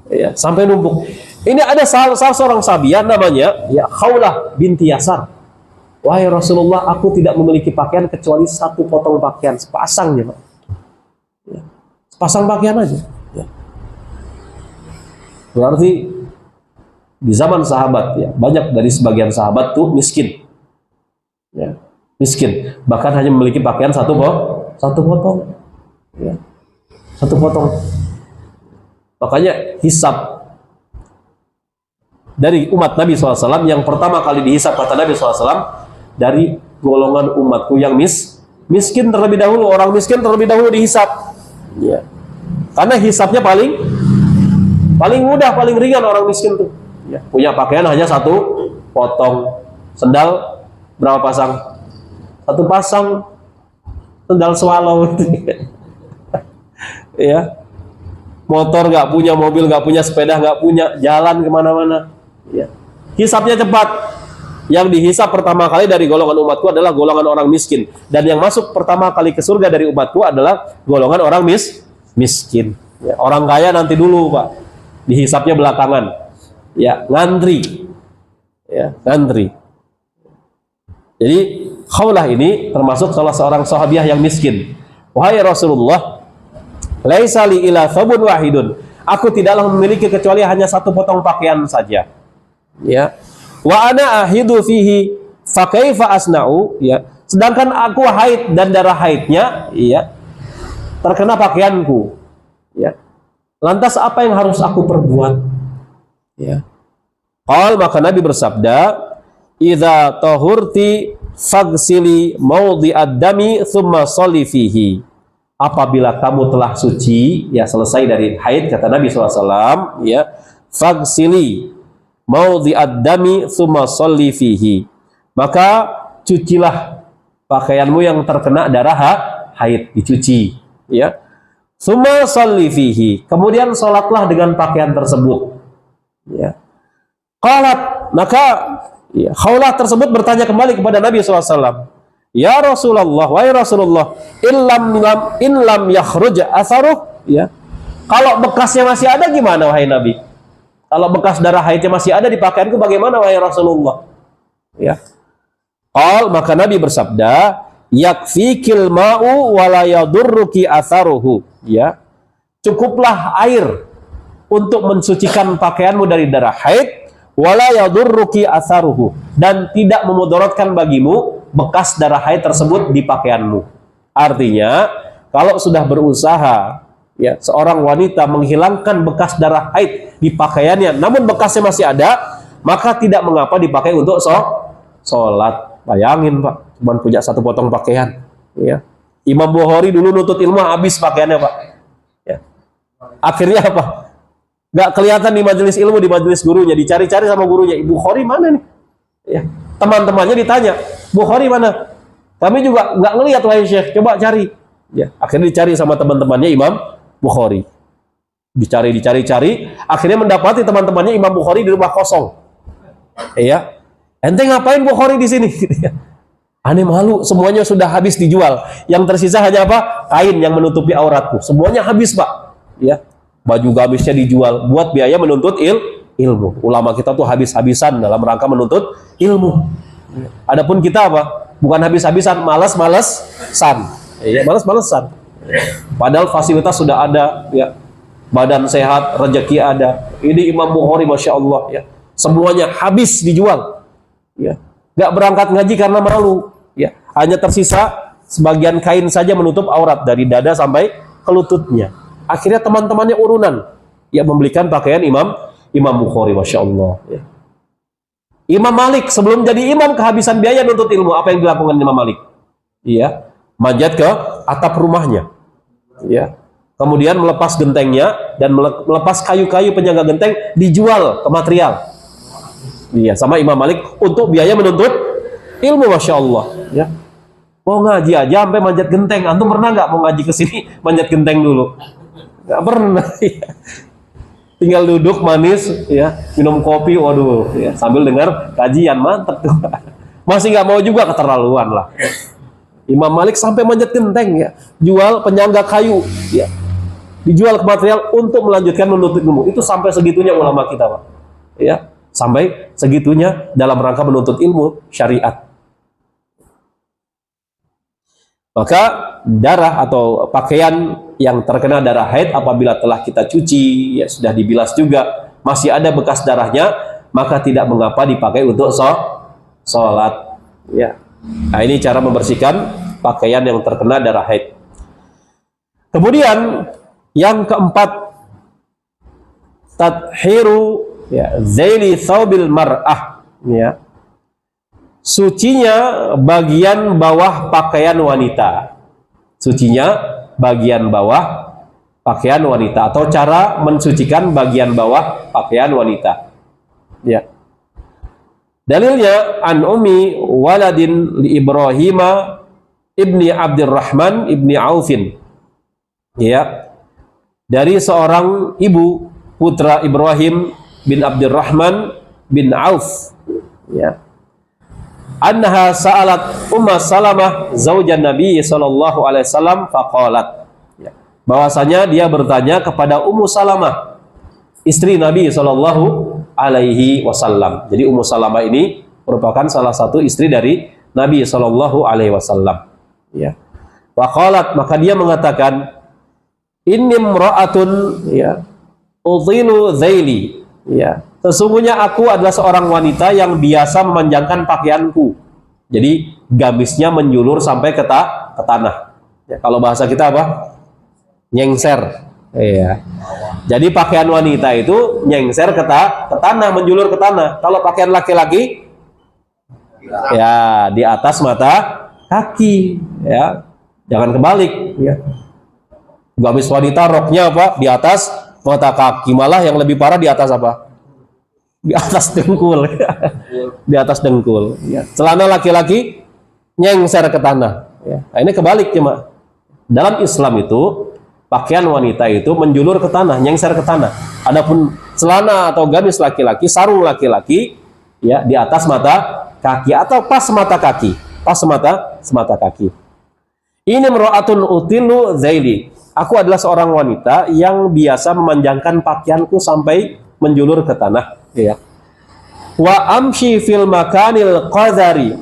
Ya, sampai numpuk. Ini ada salah seorang sahabiah namanya, ya, Khawlah binti Yasar. Wahai Rasulullah, aku tidak memiliki pakaian kecuali satu potong pakaian, sepasangnya, Pak. Ya. Sepasang pakaian aja. Ya. Berarti di zaman sahabat, ya, banyak dari sebagian sahabat tuh miskin, ya, miskin, bahkan hanya memiliki pakaian satu potong, ya, satu potong. Makanya hisab dari umat Nabi SAW yang pertama kali dihisab, kata Nabi SAW, dari golongan umatku yang miskin terlebih dahulu, orang miskin terlebih dahulu dihisab, ya, karena hisabnya paling mudah, paling ringan orang miskin tuh. Ya, punya pakaian hanya satu potong. Sendal berapa pasang? Satu pasang. Sendal swallow. Ya. Motor nggak punya, mobil nggak punya, sepeda nggak punya, jalan kemana-mana. Ya. Hisapnya cepat. Yang dihisap pertama kali dari golongan umatku adalah golongan orang miskin. Dan yang masuk pertama kali ke surga dari umatku adalah golongan orang miskin. Ya, orang kaya nanti dulu, Pak. Dihisapnya belakangan. Ya, ngantri. Ya, ngantri. Jadi Khawlah ini termasuk salah seorang sahabiah yang miskin. Wahai Rasulullah, laisa li ila thawbun wahidun. Aku tidaklah memiliki kecuali hanya satu potong pakaian saja. Ya. Wa ana ahidu fihi fa kaifa asna'u, ya. Sedangkan aku haid dan darah haidnya, ya, terkena pakaianku. Ya. Lantas apa yang harus aku perbuat? Ya. Maka Nabi bersabda, idza tahurti fagsili mawdi'ad dami thumma sholli fihi. Apabila kamu telah suci, ya, selesai dari haid, kata Nabi SAW, ya, fagsili mawdi'ad dami thumma sholli fihi, maka cucilah pakaianmu yang terkena darah haid, dicuci, ya, thumma sholli fihi, kemudian sholatlah dengan pakaian tersebut, ya. Qalat, maka, ya, Khawlah tersebut bertanya kembali kepada Nabi SAW, ya Rasulullah, wahai Rasulullah, in lam yakhruj atharuh, ya, kalau bekasnya masih ada gimana wahai Nabi? Kalau bekas darah haidnya masih ada di pakaianku bagaimana wahai Rasulullah? Ya. Maka Nabi bersabda, yakfikil ma'u wa la yadurruki atharuhu, ya. Cukuplah air, untuk mensucikan pakaianmu dari darah haid, wala yadurruki atharuhu, dan tidak memudaratkan bagimu bekas darah haid tersebut di pakaianmu. Artinya, kalau sudah berusaha ya seorang wanita menghilangkan bekas darah haid di pakaiannya, namun bekasnya masih ada, maka tidak mengapa dipakai untuk sholat. Bayangin Pak, cuma punya satu potong pakaian. Ya. Imam Bukhari dulu nutut ilmu habis pakaiannya Pak. Ya. Akhirnya apa? Gak kelihatan di majelis ilmu, di majelis gurunya, dicari-cari sama gurunya. Bukhari mana nih? Ya. Teman-temannya ditanya, Bukhari mana? Kami juga nggak ngelihat wahai Syekh, coba cari. Ya. Akhirnya dicari sama teman-temannya Imam Bukhari. Dicari, akhirnya mendapati teman-temannya Imam Bukhari di rumah kosong. Iya. Ente ngapain Bukhari di sini? Aneh malu, semuanya sudah habis dijual. Yang tersisa hanya apa? Kain yang menutupi auratku. Semuanya habis, Pak. Ya. Baju gamisnya dijual buat biaya menuntut ilmu. Ulama kita tuh habis-habisan dalam rangka menuntut ilmu. Adapun kita apa? Bukan habis-habisan, malas-malesan. Ya, malas-malesan. Padahal fasilitas sudah ada, ya. Badan sehat, rezeki ada. Ini Imam Bukhari, Masya Allah, ya. Semuanya habis dijual. Ya. Gak berangkat ngaji karena malu. Ya. Hanya tersisa sebagian kain saja menutup aurat dari dada sampai ke lututnya. Akhirnya teman-temannya urunan ya membelikan pakaian Imam Bukhari, Masya Allah. Ya. Imam Malik sebelum jadi imam kehabisan biaya nuntut ilmu. Apa yang dilakukan Imam Malik? Iya, manjat ke atap rumahnya. Ya. Kemudian melepas gentengnya dan melepas kayu-kayu penyangga genteng dijual ke material. Iya, sama Imam Malik untuk biaya menuntut ilmu, Masya Allah. Ya. Mau ngaji aja sampai manjat genteng. Antum pernah nggak mau ngaji ke sini manjat genteng dulu? Nggak pernah. Ya. Tinggal duduk manis, ya, minum kopi, waduh, ya, sambil dengar kajian, mantep tuh. Masih nggak mau juga, keterlaluan lah. Imam Malik sampai manjat genteng, ya, jual penyangga kayu, ya, dijual ke material untuk melanjutkan menuntut ilmu. Itu sampai segitunya ulama kita, Pak. Ya, sampai segitunya dalam rangka menuntut ilmu syariat. Maka darah atau pakaian yang terkena darah haid apabila telah kita cuci, ya sudah dibilas juga, masih ada bekas darahnya, maka tidak mengapa dipakai untuk sholat. Ya. Nah, ini cara membersihkan pakaian yang terkena darah haid. Kemudian yang keempat, tadhiru ya zaili thawbil mar'ah, ya. Sucinya bagian bawah pakaian wanita. Sucinya bagian bawah pakaian wanita, atau cara mensucikan bagian bawah pakaian wanita. Ya. Dalilnya an ummi waladin li Ibrahima ibni Abdurrahman ibni Aufin. Ya. Dari seorang ibu putra Ibrahim bin Abdurrahman bin Auf. Ya. Annaha sa'alat Umma Salamah zaujan Nabi sallallahu alaihi wasallam faqalat. Ya. Bahwasanya dia bertanya kepada Ummu Salamah, istri Nabi sallallahu alaihi wasallam. Jadi Ummu Salamah ini merupakan salah satu istri dari Nabi sallallahu alaihi wasallam. Ya. Faqalat, maka dia mengatakan, inni imra'atun ya udhilu zaili. Ya. Sesungguhnya aku adalah seorang wanita yang biasa memanjangkan pakaianku. Jadi gamisnya menjulur sampai ke tanah. Ya, kalau bahasa kita apa? Nyengser. Iya. Jadi pakaian wanita itu nyengser ke tanah, menjulur ke tanah. Kalau pakaian laki-laki, ya di atas mata kaki. Ya, jangan kebalik. Ya. Gamis wanita roknya apa? Di atas mata kaki. Malah yang lebih parah di atas apa? Di atas dengkul. Di atas dengkul. Ya. Celana laki-laki nyengser ke tanah. Ya. Nah, ini kebalik cuma. Dalam Islam itu pakaian wanita itu menjulur ke tanah, nyengser ke tanah. Adapun celana atau gamis laki-laki, sarung laki-laki, ya di atas mata kaki atau pas mata kaki, pas semata kaki. Ini imra'atun utilu zaili. Aku adalah seorang wanita yang biasa memanjangkan pakaianku sampai menjulur ke tanah. Ya. Wa amshi fil makanil qadari.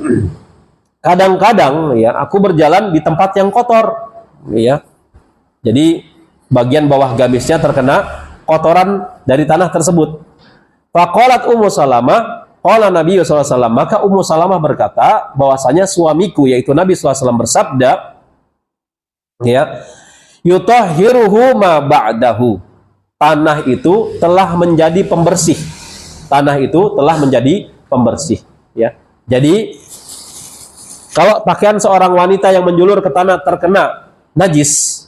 Kadang-kadang ya aku berjalan di tempat yang kotor. Ya. Jadi bagian bawah gamisnya terkena kotoran dari tanah tersebut. Faqalat Ummu Salamah, qala Nabi sallallahu alaihi wasallam, maka Ummu Salamah berkata bahwasanya suamiku yaitu Nabi sallallahu alaihi wasallam bersabda, ya, yutahhiruhu ma ba'dahu. Tanah itu telah menjadi pembersih. Tanah itu telah menjadi pembersih, ya. Jadi kalau pakaian seorang wanita yang menjulur ke tanah terkena najis,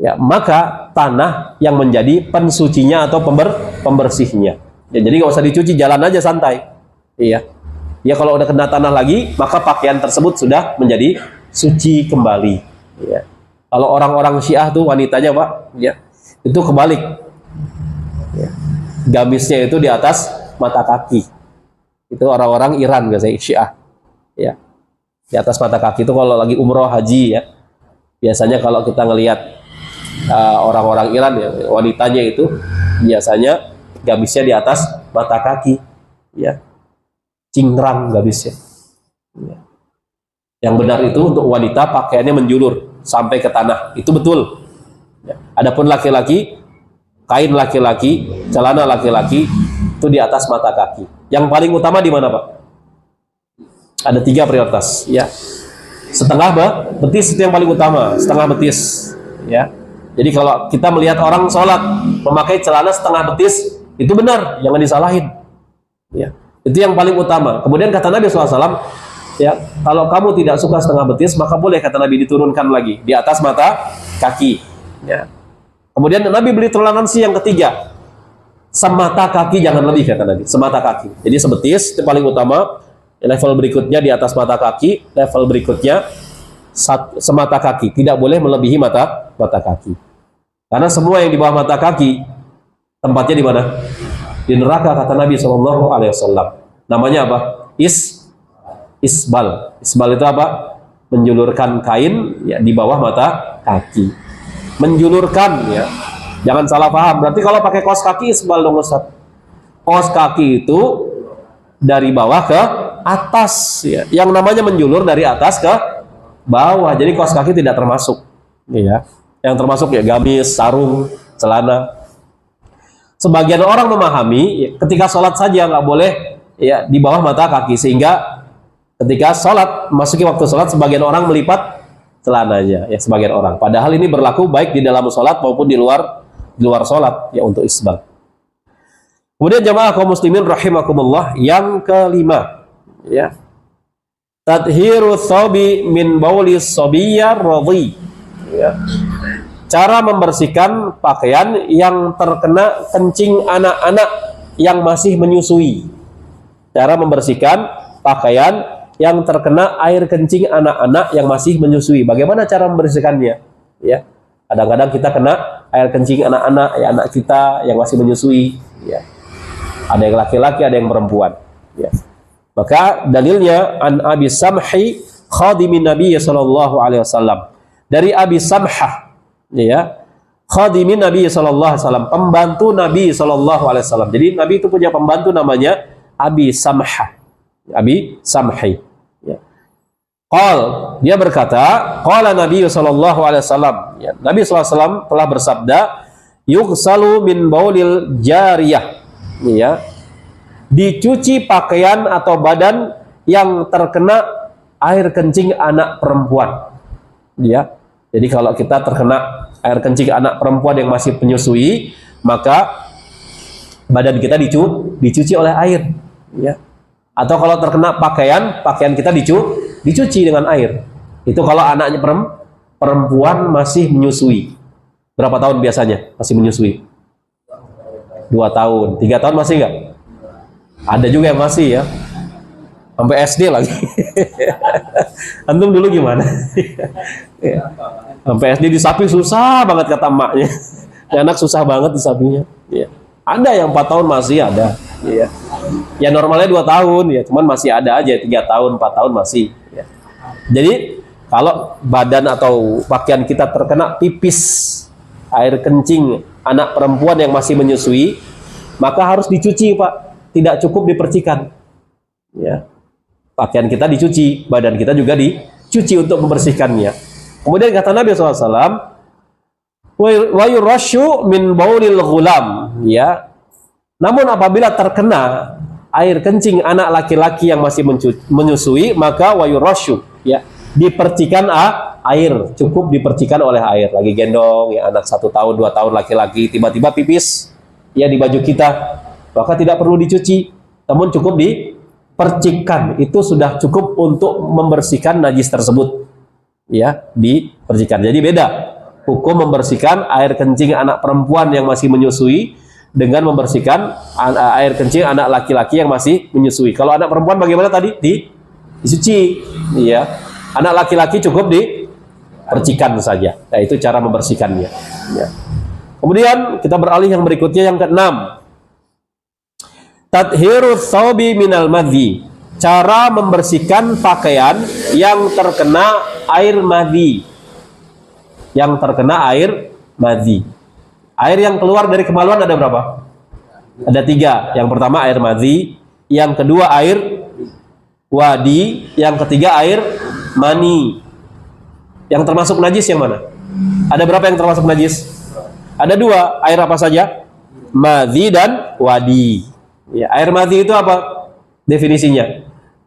ya, maka tanah yang menjadi pensucinya atau pembersihnya. Ya, jadi nggak usah dicuci, jalan aja santai. Iya. Ya kalau udah kena tanah lagi, maka pakaian tersebut sudah menjadi suci kembali. Ya. Kalau orang-orang Syiah tuh wanitanya, Pak, ya, itu kebalik. Ya. Gamisnya itu di atas mata kaki. Itu orang-orang Iran biasanya Syiah. Ya. Di atas mata kaki itu kalau lagi umroh haji, ya. Biasanya kalau kita ngelihat orang-orang Iran, ya, wanitanya itu biasanya gamisnya di atas mata kaki, ya, cingkrang gamisnya. Ya. Yang benar itu untuk wanita pakaiannya menjulur sampai ke tanah, itu betul. Ya. Adapun laki-laki, kain laki-laki, celana laki-laki itu di atas mata kaki. Yang paling utama di mana, Pak? Ada 3 prioritas, ya. Setengah betis itu yang paling utama, setengah betis, ya. Jadi kalau kita melihat orang sholat memakai celana setengah betis, itu benar, jangan disalahin. Ya, itu yang paling utama. Kemudian kata Nabi SAW, ya, kalau kamu tidak suka setengah betis, maka boleh, kata Nabi, diturunkan lagi di atas mata kaki. Ya. Kemudian Nabi beri toleransi yang ketiga, semata kaki jangan lebih, kata Nabi, semata kaki. Jadi sebetis itu paling utama. Level berikutnya di atas mata kaki, level berikutnya semata kaki, tidak boleh melebihi mata kaki. Karena semua yang di bawah mata kaki tempatnya di mana? Di neraka, kata Nabi SAW. Namanya apa? Isbal. Isbal itu apa? Menjulurkan kain, ya, di bawah mata kaki. Menjulurkan, ya. Jangan salah paham. Berarti kalau pakai kaos kaki isbal dong, Ustaz. Kaos kaki itu dari bawah ke atas, ya. Yang namanya menjulur dari atas ke bawah. Jadi kaos kaki tidak termasuk, ya. Yang termasuk ya gamis, sarung, celana. Sebagian orang memahami, ya, ketika sholat saja nggak boleh, ya, di bawah mata kaki, sehingga ketika sholat, masuki waktu sholat, sebagian orang melipat celananya, ya, sebagian orang. Padahal ini berlaku baik di dalam sholat maupun di luar sholat, ya, untuk isbal. Kemudian jamaah kaum muslimin rahimakumullah, yang kelima, ya, tadhiru thawbi min bauli sabiyyar radhi, ya. Cara membersihkan pakaian yang terkena kencing anak-anak yang masih menyusui. Cara membersihkan pakaian yang terkena air kencing anak-anak yang masih menyusui. Bagaimana cara membersihkannya? Ya, kadang-kadang kita kena air kencing anak-anak, ya, anak kita yang masih menyusui. Ya. Ada yang laki-laki, ada yang perempuan. Ya. Maka dalilnya an Abi Samhi khadimin Nabi sallallahu alaihi wasallam. Dari Abi Samhah, ya, khadimin Nabi sallallahu alaihi wasallam, pembantu Nabi sallallahu alaihi wasallam. Jadi Nabi itu punya pembantu namanya Abi Samhah. Abi Samhi. Ya. Dia berkata, qala Nabi sallallahu alaihi wasallam. Ya, Nabi sallallahu alaihi wasallam telah bersabda, yughsalu min baulil jariyah. Ya. Dicuci pakaian atau badan yang terkena air kencing anak perempuan. Ya. Jadi kalau kita terkena air kencing anak perempuan yang masih menyusui, maka badan kita dicuci oleh air, ya. Atau kalau terkena pakaian kita dicuci dengan air. Itu kalau anaknya perempuan masih menyusui. Berapa tahun biasanya masih menyusui? 2 tahun, 3 tahun masih enggak? Ada juga yang masih, ya. Sampai SD lagi. Antum dulu gimana? Ya. Sampai SD disapi susah banget, kata emaknya. Anak susah banget disapinya. Ya. Ada yang 4 tahun masih ada. Ya. Ya normalnya 2 tahun, ya. Cuman masih ada aja 3 tahun, 4 tahun masih. Ya. Jadi kalau badan atau pakaian kita terkena pipis air kencing anak perempuan yang masih menyusui, maka harus dicuci, Pak. Tidak cukup dipercikan. Ya. Pakaian kita dicuci, badan kita juga dicuci untuk membersihkannya. Kemudian kata Nabi SAW, Wa yurashu min baulil ghulam, ya. Namun apabila terkena air kencing anak laki-laki yang masih menyusui, maka wa yurashu, ya, dipercikan air, cukup dipercikan oleh air. Lagi gendong ya anak 1 tahun 2 tahun laki-laki, tiba-tiba pipis ya di baju kita, maka tidak perlu dicuci, namun cukup dipercikan. Itu sudah cukup untuk membersihkan najis tersebut, ya, dipercikan. Jadi beda hukum membersihkan air kencing anak perempuan yang masih menyusui dengan membersihkan air kencing anak laki-laki yang masih menyusui. Kalau anak perempuan bagaimana tadi? Dicuci, ya. Anak laki-laki cukup dipercikan saja. Nah, itu cara membersihkannya, ya. Kemudian kita beralih yang berikutnya, yang keenam. Tathhirus thawbi minal madhi. Cara membersihkan pakaian yang terkena air madhi. Yang terkena air madhi. Air yang keluar dari kemaluan ada berapa? Ada 3. Yang pertama air madhi, yang kedua air wadi, yang ketiga air mani. Yang termasuk najis yang mana? Ada berapa yang termasuk najis? Ada 2. Air apa saja? Madhi dan wadi. Ya, air madhi itu apa definisinya?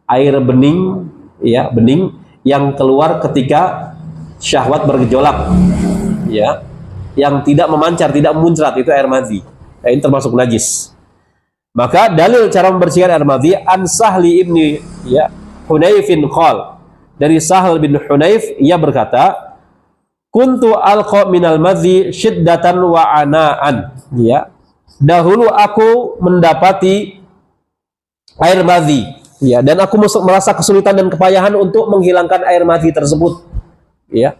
Air bening, ya, bening yang keluar ketika syahwat bergejolak, ya, yang tidak memancar, tidak muncrat, itu air madhi. Nah, ini termasuk najis. Maka dalil cara membersihkan air madhi an Sahli ibni, ya, Hunayfin qol, dari Sahal bin Hunayf, ia berkata, kuntu alqa minal madhi syiddatan wa anaan, ya, dahulu aku mendapati air madhi, ya, dan aku merasa kesulitan dan kepayahan untuk menghilangkan air madhi tersebut, ya.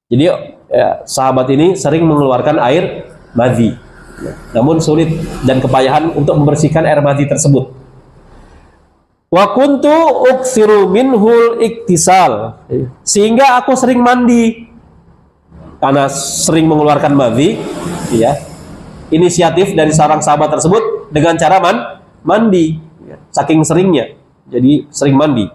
Jadi ya, sahabat ini sering mengeluarkan air madhi, ya, namun sulit dan kepayahan untuk membersihkan air madhi tersebut. Wa kuntu uksiru minhul iktisal, sehingga aku sering mandi karena sering mengeluarkan madhi, ya. Inisiatif dari seorang sahabat tersebut dengan cara mandi, ya, saking seringnya, jadi sering mandi.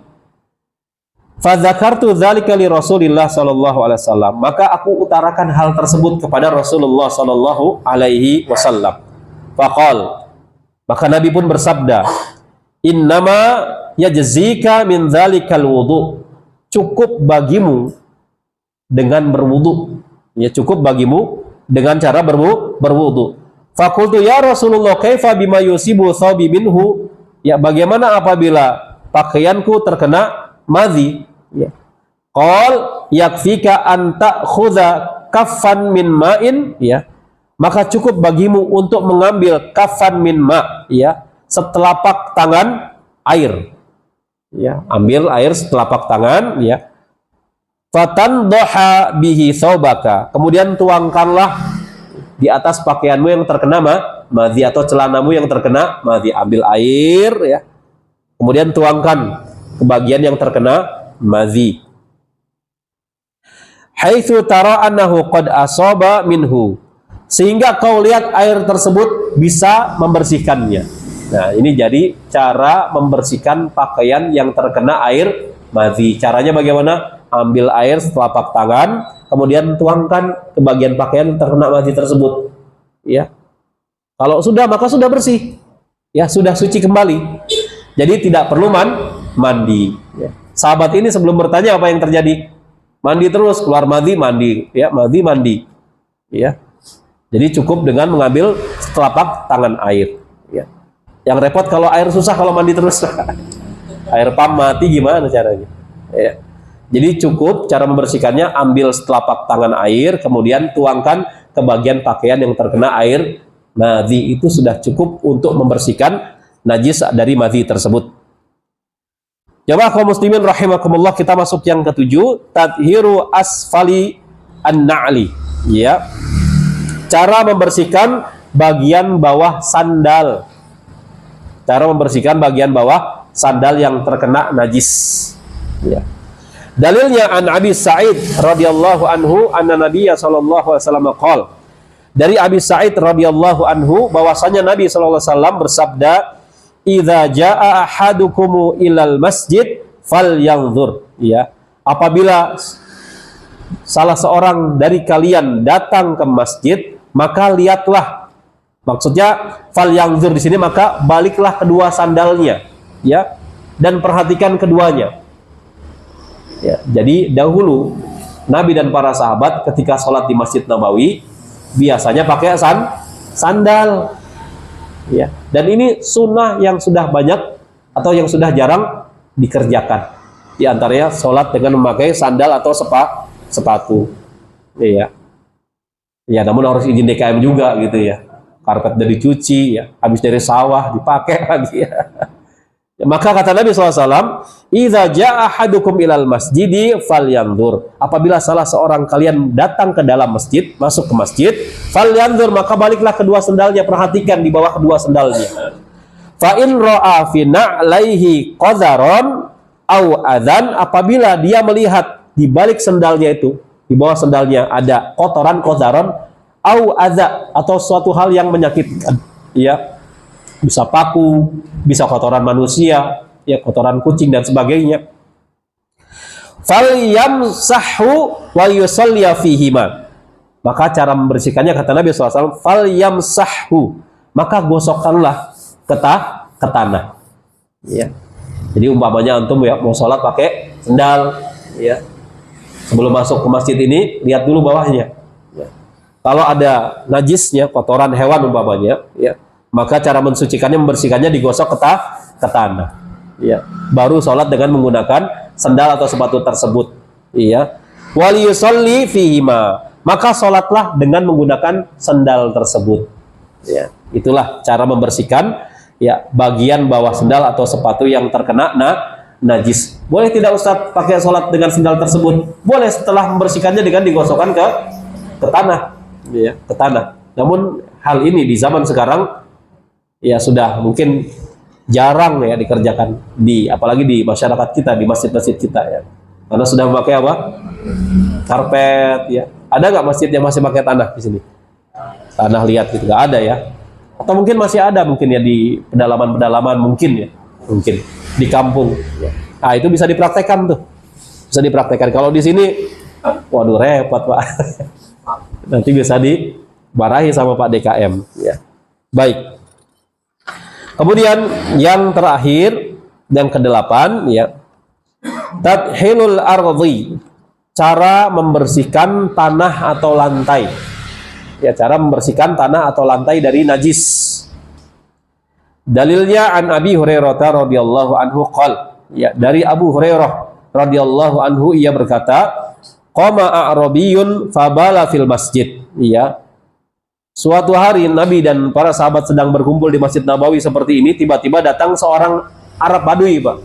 Fadzakartu dzalika li Rasulillah sallallahu alaihi wasallam, maka aku utarakan hal tersebut kepada Rasulullah sallallahu alaihi wasallam. Faqal, maka Nabi pun bersabda, innama yajzika min dzalikal wudu, cukup bagimu dengan berwudu, ya, cukup bagimu dengan cara berwudu. Faqultu ya Rasulullah kaifa bima yusibu thawbi minhu, ya, bagaimana apabila pakaianku terkena madhi, ya. Qal yakfika an ta'khudha kaffan min ma'in, ya, maka cukup bagimu untuk mengambil kafan min ma', ya, setelapak tangan air, ya, ambil air setelapak tangan, ya. Fatandaha bihi thawbaka, kemudian tuangkanlah di atas pakaianmu yang terkena madhi atau celanamu yang terkena madhi. Ambil air, ya, kemudian tuangkan ke bagian yang terkena madhi. Haitsu tara annahu qad asaba minhu, sehingga kau lihat air tersebut bisa membersihkannya. Nah, ini jadi cara membersihkan pakaian yang terkena air madhi. Caranya bagaimana? Ambil air setelapak tangan, kemudian tuangkan ke bagian pakaian yang terkena madhi tersebut, ya. Kalau sudah, maka sudah bersih, ya, sudah suci kembali. Jadi tidak perlu mandi, ya. Sahabat ini sebelum bertanya apa yang terjadi, mandi terus, keluar madhi mandi, ya, madhi mandi, ya. Jadi cukup dengan mengambil setelapak tangan air, ya. Yang repot kalau air susah, kalau mandi terus air pam mati gimana caranya, ya. Jadi cukup cara membersihkannya, ambil setelapak tangan air, kemudian tuangkan ke bagian pakaian yang terkena air madhi. Itu sudah cukup untuk membersihkan najis dari madhi tersebut. Jamaah kaum muslimin rahimakumullah, kita masuk yang ketujuh, tadhiru asfali an-na'li, ya. Cara membersihkan bagian bawah sandal. Cara membersihkan bagian bawah sandal yang terkena najis, ya. Dalilnya an Abi Sa'id radhiyallahu anhu anna Nabiyya sallallahu alaihi wasallam qala, dari Abi Sa'id radhiyallahu anhu bahwasanya Nabi sallallahu alaihi wasallam bersabda, idza jaa ahadukum ilal masjid falyanzur, ya, apabila salah seorang dari kalian datang ke masjid, maka lihatlah. Maksudnya fal yanzur di sini, maka baliklah kedua sandalnya, ya, dan perhatikan keduanya. Ya, jadi dahulu Nabi dan para sahabat ketika sholat di Masjid Nabawi biasanya pakai sandal. Ya, dan ini sunnah yang sudah banyak atau yang sudah jarang dikerjakan. Di antaranya sholat dengan memakai sandal atau sepatu. Iya. Ya, namun harus izin DKM juga gitu ya. Karpet dari dicuci, ya, habis dari sawah dipakai lagi ya. Maka kata Nabi SAW, "Idza jaa ahadukum ilal masjidi falyanzur." Apabila salah seorang kalian datang ke dalam masjid, masuk ke masjid, falyanzur, maka baliklah kedua sendalnya, perhatikan di bawah kedua sendalnya. Fa in ra'a fi na'laihi qadharon au adzan, apabila dia melihat di balik sendalnya itu, di bawah sendalnya ada kotoran, qadharon au adza, atau suatu hal yang menyakitkan, ya. Bisa paku, bisa kotoran manusia, ya, kotoran kucing dan sebagainya. Falyamsahu wa yusalli fihima. Maka cara membersihkannya kata Nabi SAW, falyamsahu, maka gosokkanlah ke tanah. Ya. Jadi umpamanya antum ya mau sholat pakai sendal, ya. Sebelum masuk ke masjid ini lihat dulu bawahnya. Ya. Kalau ada najisnya, kotoran hewan umpamanya, ya, maka cara mensucikannya, membersihkannya digosok ke tanah. Ya. Baru sholat dengan menggunakan sendal atau sepatu tersebut. Iya. Wal yusalli fihima. Maka sholatlah dengan menggunakan sendal tersebut. Ya. Itulah cara membersihkan, ya, bagian bawah sendal atau sepatu yang terkena najis. Boleh tidak Ustaz pakai sholat dengan sendal tersebut? Boleh, setelah membersihkannya dengan digosokkan ke tanah. Ya, ke tanah. Namun hal ini di zaman sekarang ya sudah mungkin jarang ya dikerjakan, apalagi di masyarakat kita, di masjid-masjid kita ya. Karena sudah memakai apa? Karpet ya. Ada nggak masjid yang masih pakai tanah di sini? Tanah liat gitu, nggak ada ya. Atau mungkin masih ada mungkin ya di pedalaman-pedalaman mungkin ya. Mungkin di kampung. Ya. Nah, itu bisa dipraktekkan tuh. Bisa dipraktekkan. Kalau di sini waduh repot, Pak. Nanti bisa dimarahi sama Pak DKM ya. Baik. Kemudian yang terakhir, yang ke-8 ya, tadhilul ardi, cara membersihkan tanah atau lantai. Ya, cara membersihkan tanah atau lantai dari najis. Dalilnya an Abi Hurairah radhiyallahu anhu qol, ya, dari Abu Hurairah radhiyallahu anhu ia berkata, qama a'rabiyyun fabala fil masjid, ya. Suatu hari Nabi dan para sahabat sedang berkumpul di Masjid Nabawi seperti ini, tiba-tiba datang seorang Arab Badui, Pak.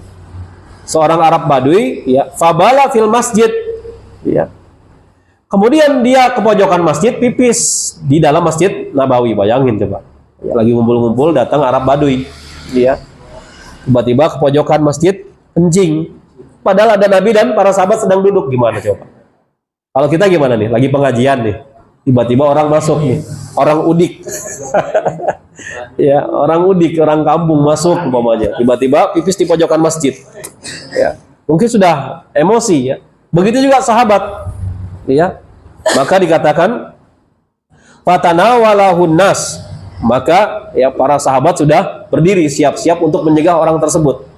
Seorang Arab Badui, ya, fabala fil masjid, ya. Kemudian dia ke pojokan masjid pipis di dalam Masjid Nabawi, bayangin coba. Ya, lagi ngumpul-ngumpul datang Arab Badui, ya. Tiba-tiba ke pojokan masjid kencing. Padahal ada Nabi dan para sahabat sedang duduk, gimana coba? Kalau kita gimana nih? Lagi pengajian nih. Tiba-tiba orang masuk nih, orang udik. Ya, orang udik, orang kampung masuk umpamanya. Tiba-tiba pipis di pojokan masjid. Ya, mungkin sudah emosi ya. Begitu juga sahabat. Ya. Maka dikatakan fatanawalahun nas. Maka ya para sahabat sudah berdiri siap-siap untuk menyegah orang tersebut.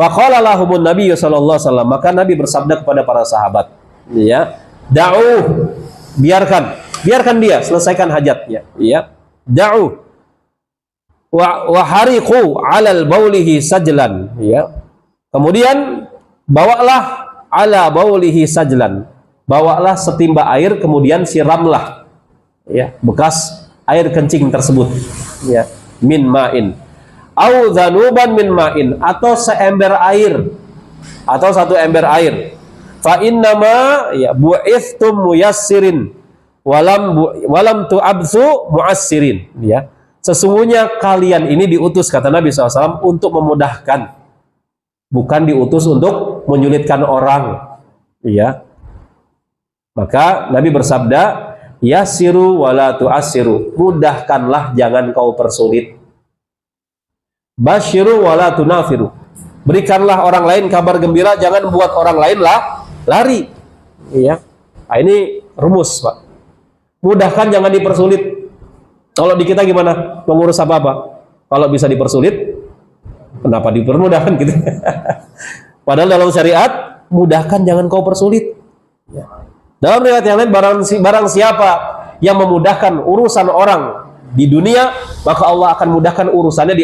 Faqala lahumun Nabi sallallahu alaihi wasallam, maka Nabi bersabda kepada para sahabat, ya, da'u, biarkan dia selesaikan hajatnya, ya. Da'u wa hariqu 'alal baulihi sajlan, ya. Kemudian bawalah ala baulihi sajlan. Bawalah setimba air, kemudian siramlah, ya, bekas air kencing tersebut, ya, min ma'in au dhanuban min ma'in, atau seember air atau satu ember air. Fa innama, ya, bu'ithtum muyassirin walam tu'absu mu'assirin, ya. Sesungguhnya kalian ini diutus, kata Nabi SAW, untuk memudahkan, bukan diutus untuk menyulitkan orang, ya. Maka Nabi bersabda, yassiru wala tu'assiru, mudahkanlah, jangan kau persulit. Basyiru wala tunafiru, berikanlah orang lain kabar gembira, jangan buat orang lain lari, ya. Nah, ini rumus, Pak. Mudahkan, jangan dipersulit. Kalau di kita gimana? Mengurus apa-apa? Kalau bisa dipersulit, kenapa dipermudahkan gitu? Padahal dalam syariat, mudahkan, jangan kau persulit. Ya. Dalam riwayat yang lain, barang siapa yang memudahkan urusan orang di dunia, maka Allah akan mudahkan urusannya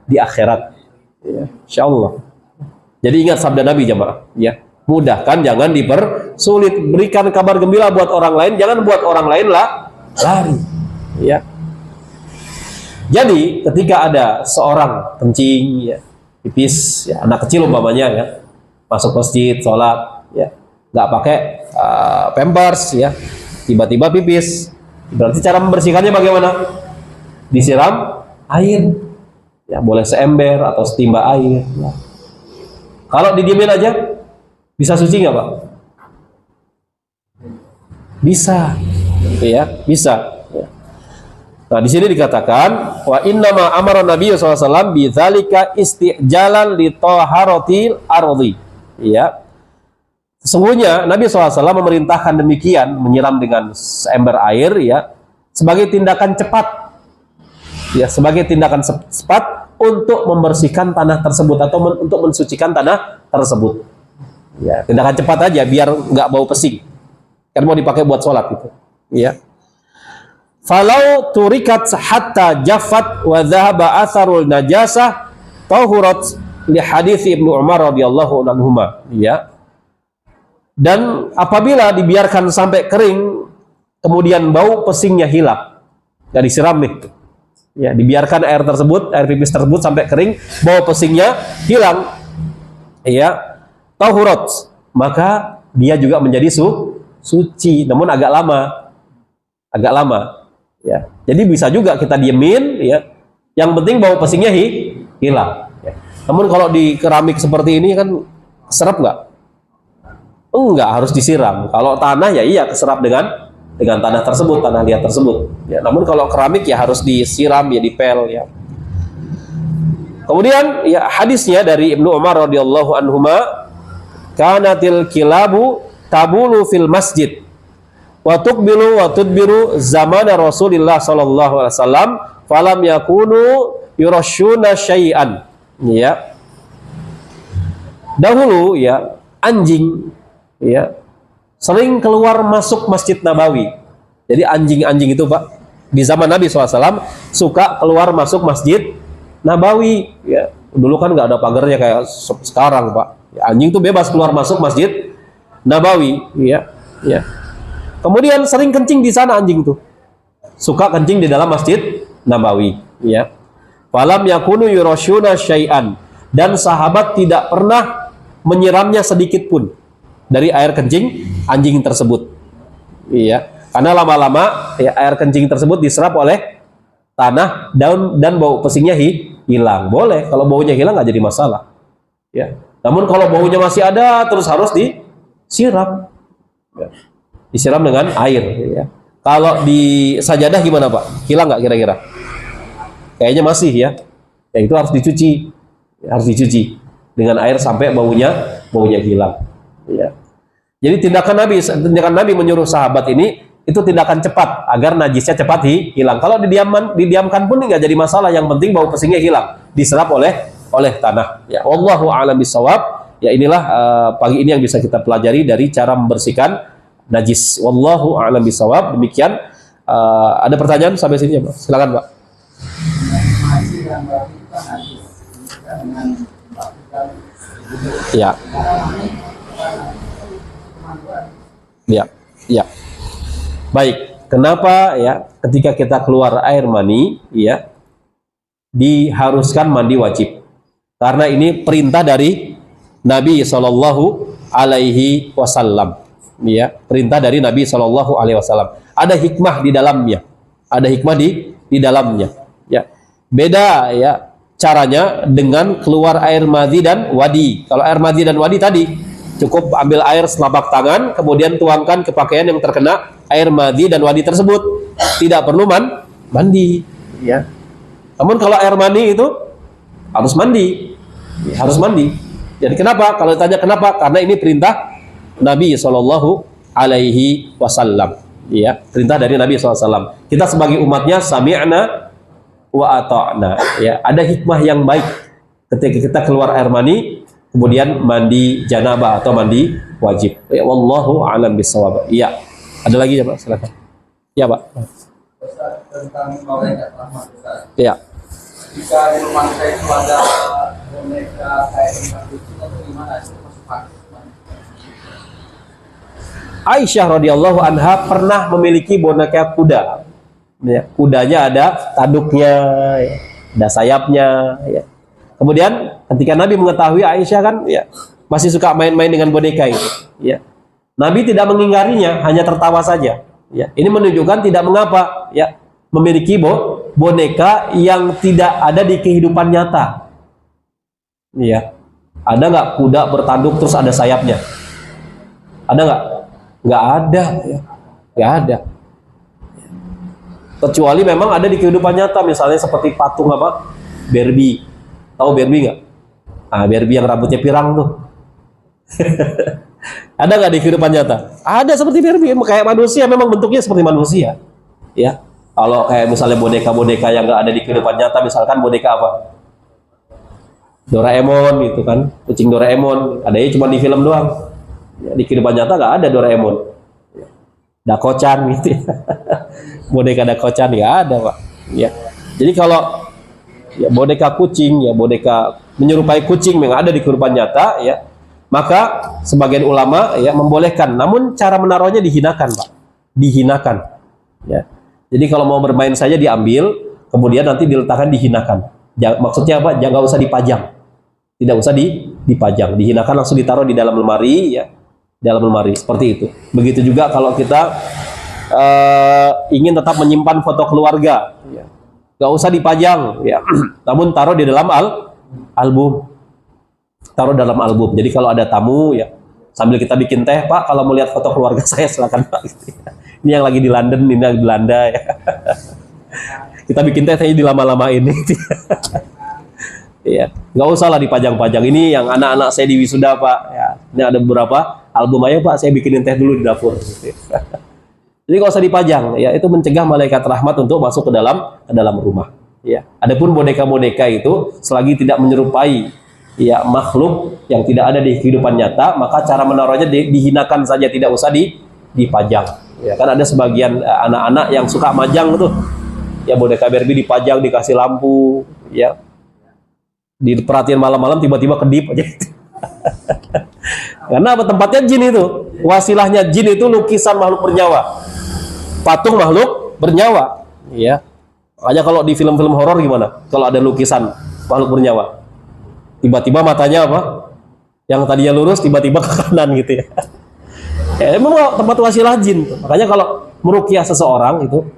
di akhirat. Ya, insya Allah. Jadi ingat sabda Nabi, jamaah. Ya, mudahkan, jangan dipersulit. Berikan kabar gembira buat orang lain, jangan buat orang lain lari. Ya. Jadi ketika ada seorang kencing, ya, pipis, ya, anak kecil umpamanya, ya, masuk masjid, sholat, ya, nggak pakai pampers, ya, tiba-tiba pipis, berarti cara membersihkannya bagaimana? Disiram air, ya, boleh seember atau setimba air. Ya. Kalau didiemin aja, bisa suci nggak, Pak? Bisa, ya, bisa. Ya. Nah, di sini dikatakan wa innama amara Nabi sallallahu alaihi wasallam bidzalika istijalan li taharatil ardi. Ya. Sesungguhnya Nabi SAW memerintahkan demikian, menyiram dengan seember air, ya, sebagai tindakan cepat, ya, sebagai tindakan cepat untuk membersihkan tanah tersebut atau untuk mensucikan tanah tersebut. Ya, tindakan cepat aja biar nggak bau pesing. Kan mau dipakai buat sholat gitu. Ya. Falau turikat hatta jaffat wa dhahaba atharul najasah tahurat li hadits Ibnu Umar radhiyallahu anhuma. Ya. Dan apabila dibiarkan sampai kering, kemudian bau pesingnya hilang, nggak disiram nih, ya, dibiarkan air pipis tersebut sampai kering, bau pesingnya hilang, ya, tahurat, maka dia juga menjadi suci, namun agak lama, ya. Jadi bisa juga kita diemin, ya, yang penting bau pesingnya hilang. Ya. Namun kalau di keramik seperti ini kan serap nggak? Enggak, harus disiram. Kalau tanah, ya iya, keserap dengan tanah tersebut, tanah liat tersebut. Ya, namun kalau keramik ya harus disiram, ya, dipel, ya. Kemudian, ya, hadisnya dari Ibnu Umar radhiyallahu anhuma, kanatil kilabu tabulu fil masjid wa tuqbilu wa tudbiru zamana Rasulillah sallallahu alaihi wasallam falam yakunu yurashuna syai'an. Ya. Dahulu, ya, anjing, ya, sering keluar masuk Masjid Nabawi. Jadi anjing-anjing itu, Pak, di zaman Nabi SAW suka keluar masuk Masjid Nabawi. Ya, dulu kan nggak ada pagarnya kayak sekarang, Pak. Ya, anjing itu bebas keluar masuk Masjid Nabawi. Ya, ya. Kemudian sering kencing di sana anjing itu. Suka kencing di dalam Masjid Nabawi. Ya. Falam yakunu yurashuna syai'an, dan sahabat tidak pernah menyiramnya sedikit pun dari air kencing anjing tersebut. Iya, karena lama-lama, ya, air kencing tersebut diserap oleh tanah, daun, dan bau pesingnya hilang. Boleh, kalau baunya hilang nggak jadi masalah. Ya. Namun kalau baunya masih ada, terus harus disiram. Ya. Disiram dengan air. Ya. Kalau di sajadah gimana, Pak? Hilang nggak kira-kira? Kayaknya masih, ya. Ya, itu harus dicuci, harus dicuci dengan air sampai baunya hilang. Ya. Jadi tindakan Nabi menyuruh sahabat ini itu tindakan cepat agar najisnya cepat hilang. Kalau didiamkan pun nggak jadi masalah. Yang penting bau pesingnya hilang, diserap oleh tanah. Ya, wallahu a'lam bishawab. Ya, inilah pagi ini yang bisa kita pelajari dari cara membersihkan najis. Wallahu a'lam bishawab. Demikian. Ada pertanyaan sampai sini, ya, Pak? Silakan, Pak. Ya. Ya, ya. Baik, kenapa, ya, ketika kita keluar air mani, ya, diharuskan mandi wajib? Karena ini perintah dari Nabi Shallallahu Alaihi Wasallam, ya, perintah dari Nabi Shallallahu Alaihi Wasallam. Ada hikmah di dalamnya, ada hikmah di dalamnya, ya. Beda, ya, caranya dengan keluar air madhi dan wadi. Kalau air madhi dan wadi tadi cukup ambil air selapak tangan, kemudian tuangkan ke pakaian yang terkena air madhi dan wadi tersebut. Tidak perlu mandi. Ya. Namun kalau air mani itu harus mandi. Ya, harus mandi. Jadi kenapa? Kalau ditanya kenapa? Karena ini perintah Nabi alaihi wasallam. Ya, perintah dari Nabi SAW. Kita sebagai umatnya sami'na wa ata'na. Ya, ada hikmah yang baik ketika kita keluar air mani, kemudian mandi janabah atau mandi wajib. Ya, wallahu a'lam bishawab. Iya. Ada lagi ya, Pak? Silakan. Ya, Pak. Tentang malaikat rahmat, Ustaz. Iya. Jika di rumah saya itu ada boneka kayak tempat kucing atau gimana itu masuk akal? Aisyah radhiyallahu anha pernah memiliki boneka kuda. Ya, kudanya ada tanduknya, ya, ada sayapnya. Ya. Kemudian ketika Nabi mengetahui Aisyah kan, ya, masih suka main-main dengan boneka itu. Ya. Nabi tidak mengingkarinya, hanya tertawa saja. Ya. Ini menunjukkan tidak mengapa, ya, memiliki boneka yang tidak ada di kehidupan nyata. Ya. Ada nggak kuda bertanduk terus ada sayapnya? Ada nggak? Nggak ada, ya. Nggak ada. Kecuali memang ada di kehidupan nyata, misalnya seperti patung apa? Barbie. Tahu Barbie nggak? Ah, Barbie yang rambutnya pirang tuh. Ada nggak di kehidupan nyata? Ada seperti Barbie, kayak manusia, memang bentuknya seperti manusia. Ya. Kalau kayak misalnya boneka-boneka yang nggak ada di kehidupan nyata, misalkan boneka apa? Doraemon gitu kan, kucing Doraemon. Adanya cuma di film doang. Ya, di kehidupan nyata nggak ada Doraemon. Dakocan gitu ya. Boneka Dakocan nggak ada, Pak. Ya. Jadi kalau ya, boneka kucing, ya boneka menyerupai kucing yang ada di kehidupan nyata, ya, maka sebagian ulama ya membolehkan. Namun cara menaruhnya dihinakan, Pak. Dihinakan. Ya. Jadi kalau mau bermain saja diambil, kemudian nanti diletakkan dihinakan. Maksudnya apa? Jangan usah dipajang. Tidak usah dipajang, dihinakan, langsung ditaruh di dalam lemari, ya. Dalam lemari seperti itu. Begitu juga kalau kita ingin tetap menyimpan foto keluarga, ya. Gak usah dipajang, ya. Namun taruh di dalam album. Taruh dalam album. Jadi kalau ada tamu, ya, sambil kita bikin teh, Pak, kalau mau lihat foto keluarga saya silakan, Pak. Ini yang lagi di London, ini yang di Belanda, ya. Kita bikin teh di lama-lama ini. Ya, nggak usah lah dipajang-pajang. Ini yang anak-anak saya di wisuda, Pak. Ya, ini ada beberapa album aja, Pak. Saya bikinin teh dulu di dapur. Jadi nggak usah dipajang. Ya, itu mencegah malaikat rahmat untuk masuk ke dalam rumah. Ya, adapun boneka-boneka itu selagi tidak menyerupai, ya, makhluk yang tidak ada di kehidupan nyata, maka cara menaruhnya dihinakan saja, tidak usah dipajang. Ya, kan ada sebagian anak-anak yang suka majang tuh. Ya, boneka Barbie dipajang, dikasih lampu, ya. Di perhatian malam-malam tiba-tiba kedip aja. Karena apa? Tempatnya jin itu. Wasilahnya jin itu lukisan makhluk bernyawa. Patung makhluk bernyawa. Ya. Makanya kalau di film-film horor gimana? Kalau ada lukisan makhluk bernyawa. Tiba-tiba matanya apa? Yang tadinya lurus tiba-tiba ke kanan gitu ya. Ya, memang tempat wasilah jin. Makanya kalau meruqyah seseorang itu,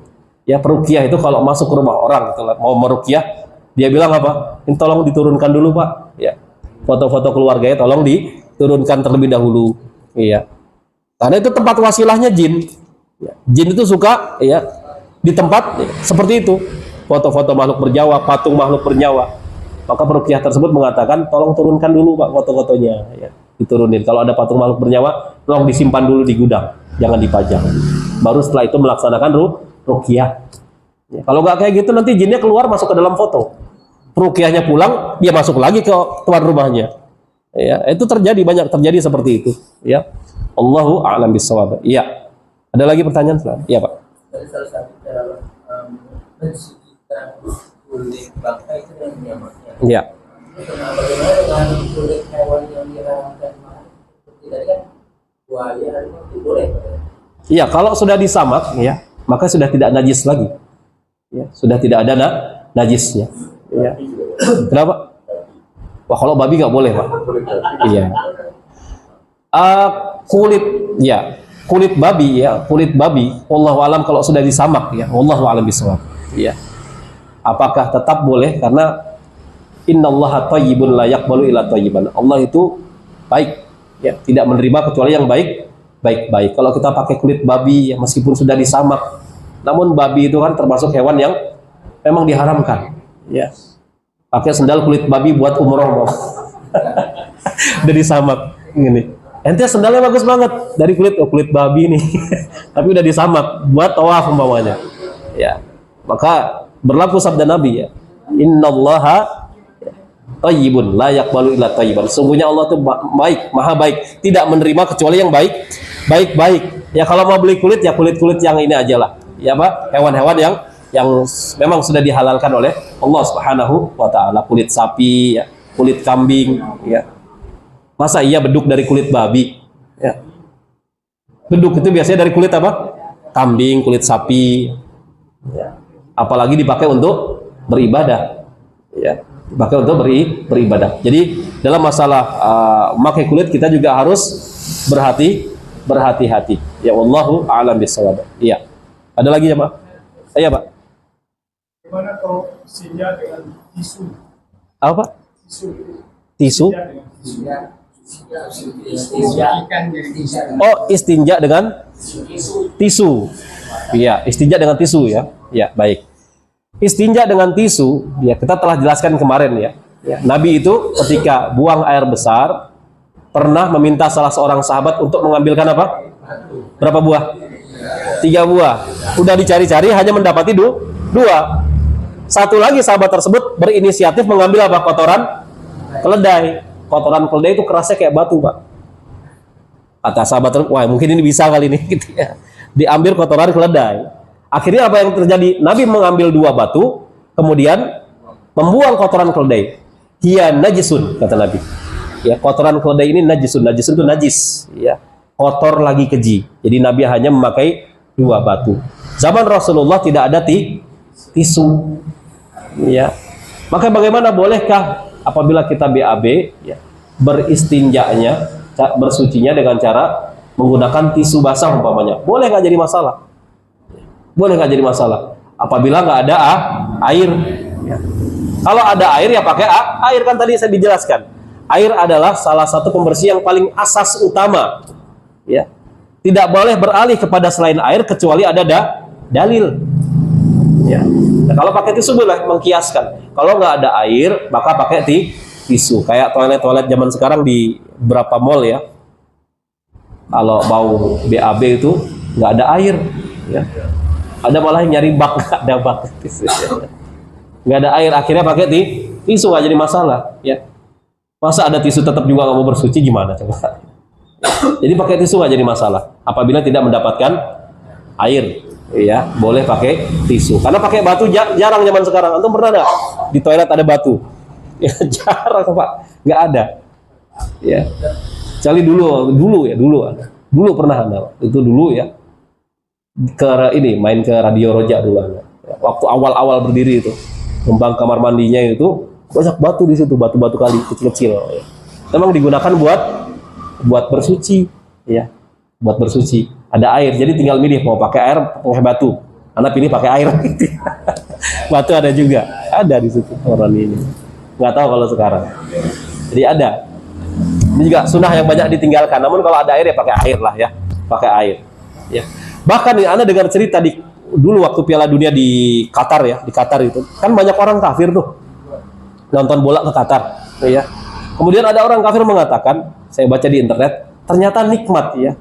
ya, peruqyah itu kalau masuk ke rumah orang gitu, mau meruqyah, dia bilang apa? Ini tolong diturunkan dulu, Pak. Ya. Foto-foto keluarganya tolong diturunkan terlebih dahulu. Iya. Karena itu tempat wasilahnya jin. Ya. Jin itu suka, ya, di tempat, ya, seperti itu. Foto-foto makhluk bernyawa, patung makhluk bernyawa. Maka peruqyah tersebut mengatakan, tolong turunkan dulu, Pak, foto-fotonya. Ya. Diturunin. Kalau ada patung makhluk bernyawa, tolong disimpan dulu di gudang. Jangan dipajang. Baru setelah itu melaksanakan ruqyah. Ya. Kalau nggak kayak gitu, nanti jinnya keluar masuk ke dalam foto. Ruqyahnya pulang, dia masuk lagi ke tuan rumahnya. Ya, itu banyak terjadi seperti itu. Ya, Allahu a'lam bishawab. Iya. Ada lagi pertanyaan? Iya, Pak. Dari salah satu cara mensucikan kulit bangka itu yang nyamannya. Iya. Bagaimana dengan kulit hewan yang diharamkan? Seperti tadi kan buaya, harimau itu boleh. Iya, kalau sudah disamak, ya, maka sudah tidak najis lagi. Ya, sudah tidak ada najisnya. Ya. Kenapa? Wah, kalau babi nggak boleh, Pak. Iya. Kulit babi, ya, kulit babi. Wallahu alam kalau sudah disamak, ya. Wallahu alam bishawab. Ya. Apakah tetap boleh? Karena innallaha thayyibun la yaqbalu illa thayyiban. Allah itu baik, ya, tidak menerima kecuali yang baik. Kalau kita pakai kulit babi, ya, meskipun sudah disamak, namun babi itu kan termasuk hewan yang memang diharamkan. Ya, pakai sendal kulit babi buat umroh, mau. Dari samak ini. Ente sendalnya bagus banget dari kulit, oh kulit babi nih. Tapi udah disamak buat tawaf umpamanya. Ya. Maka berlaku sabda Nabi ya. Innallaha thayyibun la yaqbalu illa thayyiban. Sungguhnya Allah itu baik, maha baik, tidak menerima kecuali yang baik. Baik-baik. Ya kalau mau beli kulit ya kulit-kulit yang ini aja lah. Ya Pak, hewan-hewan yang memang sudah dihalalkan oleh Allah Subhanahu wa taala, kulit sapi ya, kulit kambing ya. Masa iya beduk dari kulit babi? Ya. Beduk itu biasanya dari kulit apa? Kambing, kulit sapi. Ya. Apalagi dipakai untuk beribadah. Ya. Dipakai untuk beribadah. Jadi dalam masalah memakai kulit kita juga harus berhati-hati. Ya wallahu a'lam bishawab. Iya. Ada lagi ya, Pak? Iya, Pak. Gimana kalau istinja dengan tisu? Apa, Pak? Tisu? Oh, istinja dengan tisu. Iya, istinja dengan tisu ya. Ya, baik. Istinja dengan tisu, ya kita telah jelaskan kemarin ya. Nabi itu ketika buang air besar pernah meminta salah seorang sahabat untuk mengambilkan apa? Berapa buah? 3 buah. Udah dicari-cari hanya mendapati 2. Satu lagi sahabat tersebut berinisiatif mengambil apa? Kotoran keledai. Kotoran keledai itu kerasnya kayak batu, Pak. Kata sahabat tersebut, wah mungkin ini bisa kali ini gitu ya. Diambil kotoran keledai. Akhirnya apa yang terjadi? Nabi mengambil 2 batu, kemudian membuang kotoran keledai. Hiya najisun, kata Nabi. Ya, kotoran keledai ini najisun. Najisun itu najis, ya. Kotor lagi keji. Jadi Nabi hanya memakai 2 batu. Zaman Rasulullah tidak ada tisu. Ya. Maka bagaimana, bolehkah apabila kita BAB ya, beristinjanya, bersucinya dengan cara menggunakan tisu basah umpamanya? Boleh nggak jadi masalah? Boleh nggak jadi masalah apabila nggak ada air ya. Kalau ada air ya pakai air, kan tadi saya dijelaskan air adalah salah satu pembersih yang paling asas utama ya. Tidak boleh beralih kepada selain air kecuali ada dalil ya. Nah, kalau pakai tisu boleh mengkiaskan, kalau nggak ada air maka pakai tisu. Kayak toilet zaman sekarang di beberapa mall ya, kalau mau BAB itu nggak ada air ya. Ada malah yang nyari bak, nggak ada bak. Nggak ada air, akhirnya pakai tisu, nggak jadi masalah. Ya. Masa ada tisu tetap juga nggak mau bersuci, gimana coba? Jadi pakai tisu nggak jadi masalah. Apabila tidak mendapatkan air, ya boleh pakai tisu. Karena pakai batu jarang zaman sekarang. Antum pernah nggak di toilet ada batu? Ya jarang, Pak. Nggak ada. Ya. Kecuali dulu pernah ada. Itu dulu ya. Main ke Radio Roja dulu waktu awal-awal berdiri itu, ngembang kamar mandinya itu banyak batu di situ, batu-batu kali kecil-kecil ya. Memang digunakan buat bersuci ya, buat bersuci. Ada air, jadi tinggal milih mau pakai air pakai batu. Anak pilih pakai air. Batu ada juga, ada di situ orang ini. Nggak tahu kalau sekarang. Jadi ada. Ini juga sunnah yang banyak ditinggalkan. Namun kalau ada air ya pakai air lah ya, pakai air. Ya. Bahkan nih, Anda dengar cerita dulu waktu Piala Dunia di Qatar ya, di Qatar itu kan banyak orang kafir tuh nonton bola ke Qatar, ya. Kemudian ada orang kafir mengatakan, saya baca di internet, ternyata nikmat ya,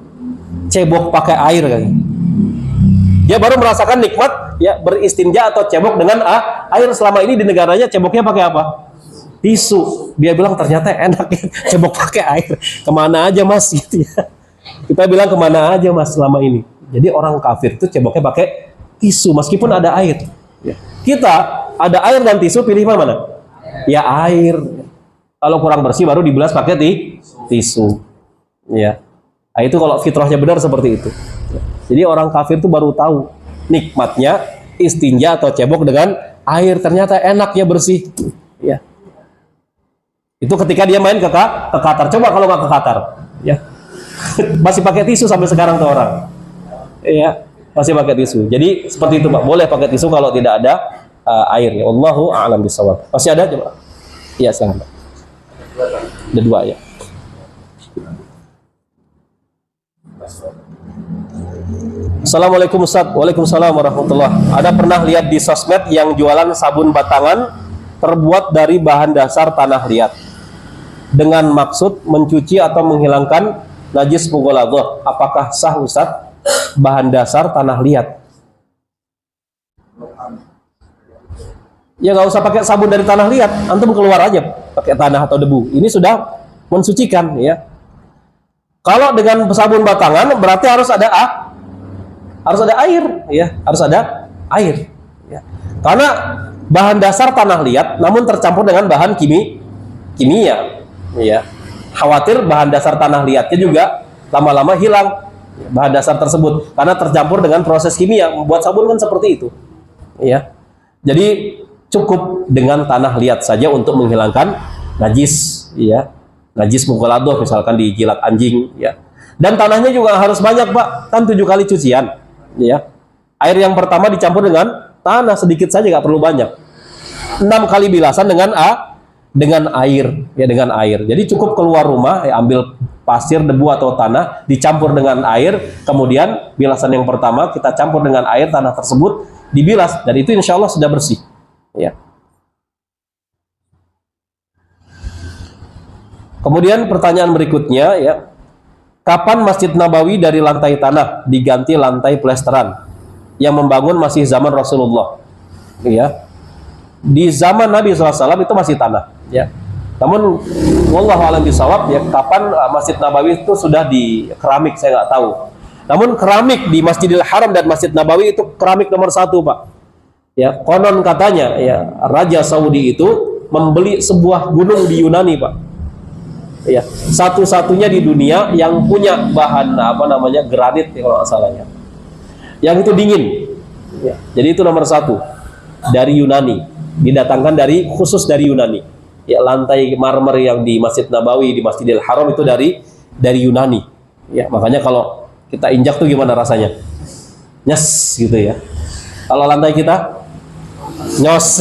cebok pakai air kan. Dia baru merasakan nikmat ya beristinja atau cebok dengan air. Selama ini di negaranya ceboknya pakai apa? Tisu. Dia bilang ternyata enak ya, cebok pakai air. Kemana aja mas gitu ya. Kita bilang kemana aja mas selama ini. Jadi orang kafir itu ceboknya pakai tisu meskipun ada air. Ya. Kita ada air dan tisu, pilih mana? Ya air. Kalau kurang bersih baru dibilas pakai tisu. Ya. Nah, itu kalau fitrahnya benar seperti itu. Ya. Jadi orang kafir itu baru tahu nikmatnya istinja atau cebok dengan air, ternyata enak ya, bersih. Ya. Itu ketika dia main ke Qatar. Coba kalau nggak ke Qatar, ya. Masih pakai tisu sampai sekarang tuh orang. Ya, masih pakai tisu. Jadi seperti itu, Pak. Boleh pakai tisu kalau tidak ada air. Ya. Allahu a'lam bishawab. Masih ada coba? Iya, silakan, Pak. Ada 2 ya. Assalamualaikum Ustaz. Waalaikumsalam warahmatullah. Ada pernah lihat di sosmed yang jualan sabun batangan terbuat dari bahan dasar tanah liat dengan maksud mencuci atau menghilangkan najis mughaladhah. Apakah sah Ustaz? Bahan dasar tanah liat. Ya nggak usah pakai sabun dari tanah liat, antum keluar aja pakai tanah atau debu. Ini sudah mensucikan ya. Kalau dengan sabun batangan berarti harus ada air ya, harus ada air ya. Karena bahan dasar tanah liat namun tercampur dengan bahan kimia ya. Khawatir bahan dasar tanah liatnya juga lama-lama hilang bahan dasar tersebut karena tercampur dengan proses kimia. Membuat sabun kan seperti itu ya. Jadi cukup dengan tanah liat saja untuk menghilangkan najis ya. Najis mughaladhah misalkan dijilat anjing ya. Dan tanahnya juga harus banyak, Pak. Kan 7 kali cucian ya. Air yang pertama dicampur dengan tanah sedikit saja, nggak perlu banyak. 6 kali bilasan dengan air ya, dengan air. Jadi cukup keluar rumah ya, ambil pasir, debu atau tanah, dicampur dengan air, kemudian bilasan yang pertama kita campur dengan air tanah tersebut dibilas dan itu insya Allah sudah bersih ya. Kemudian pertanyaan berikutnya ya, kapan Masjid Nabawi dari lantai tanah diganti lantai plesteran? Yang membangun masih zaman Rasulullah ya. Di zaman Nabi SAW itu masih tanah ya. Namun wallahu a'lam bishawab ya, kapan Masjid Nabawi itu sudah di keramik saya nggak tahu. Namun keramik di Masjidil Haram dan Masjid Nabawi itu keramik nomor 1, Pak ya. Konon katanya ya, Raja Saudi itu membeli sebuah gunung di Yunani, Pak ya, satu-satunya di dunia yang punya bahan granit ya, kalau nggak salah ya, yang itu dingin ya. Jadi itu nomor 1 dari Yunani, didatangkan khusus dari Yunani ya. Lantai marmer yang di Masjid Nabawi, di Masjidil Haram itu dari Yunani ya. Makanya kalau kita injak tuh gimana rasanya, nyes gitu ya. Kalau lantai kita nyos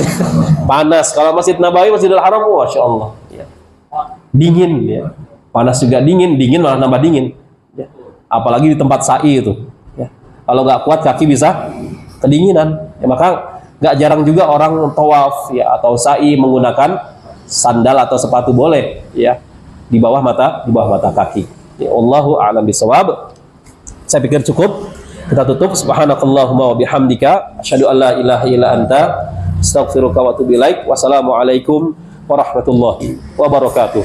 panas. Kalau Masjid Nabawi, Masjidil Haram, masya Allah ya, dingin ya. Panas juga dingin malah nambah dingin ya. Apalagi di tempat sa'i itu ya. Kalau nggak kuat kaki bisa kedinginan ya. Maka nggak jarang juga orang tawaf ya atau sa'i menggunakan sandal atau sepatu boleh ya, di bawah mata kaki ya. Allahu a'lam bishawab. Saya pikir cukup, kita tutup. Subhanakallahumma wa bihamdika asyhadu an la ilaha illa anta astaghfiruka wa atubu ilaik. Wassalamualaikum warahmatullahi wabarakatuh.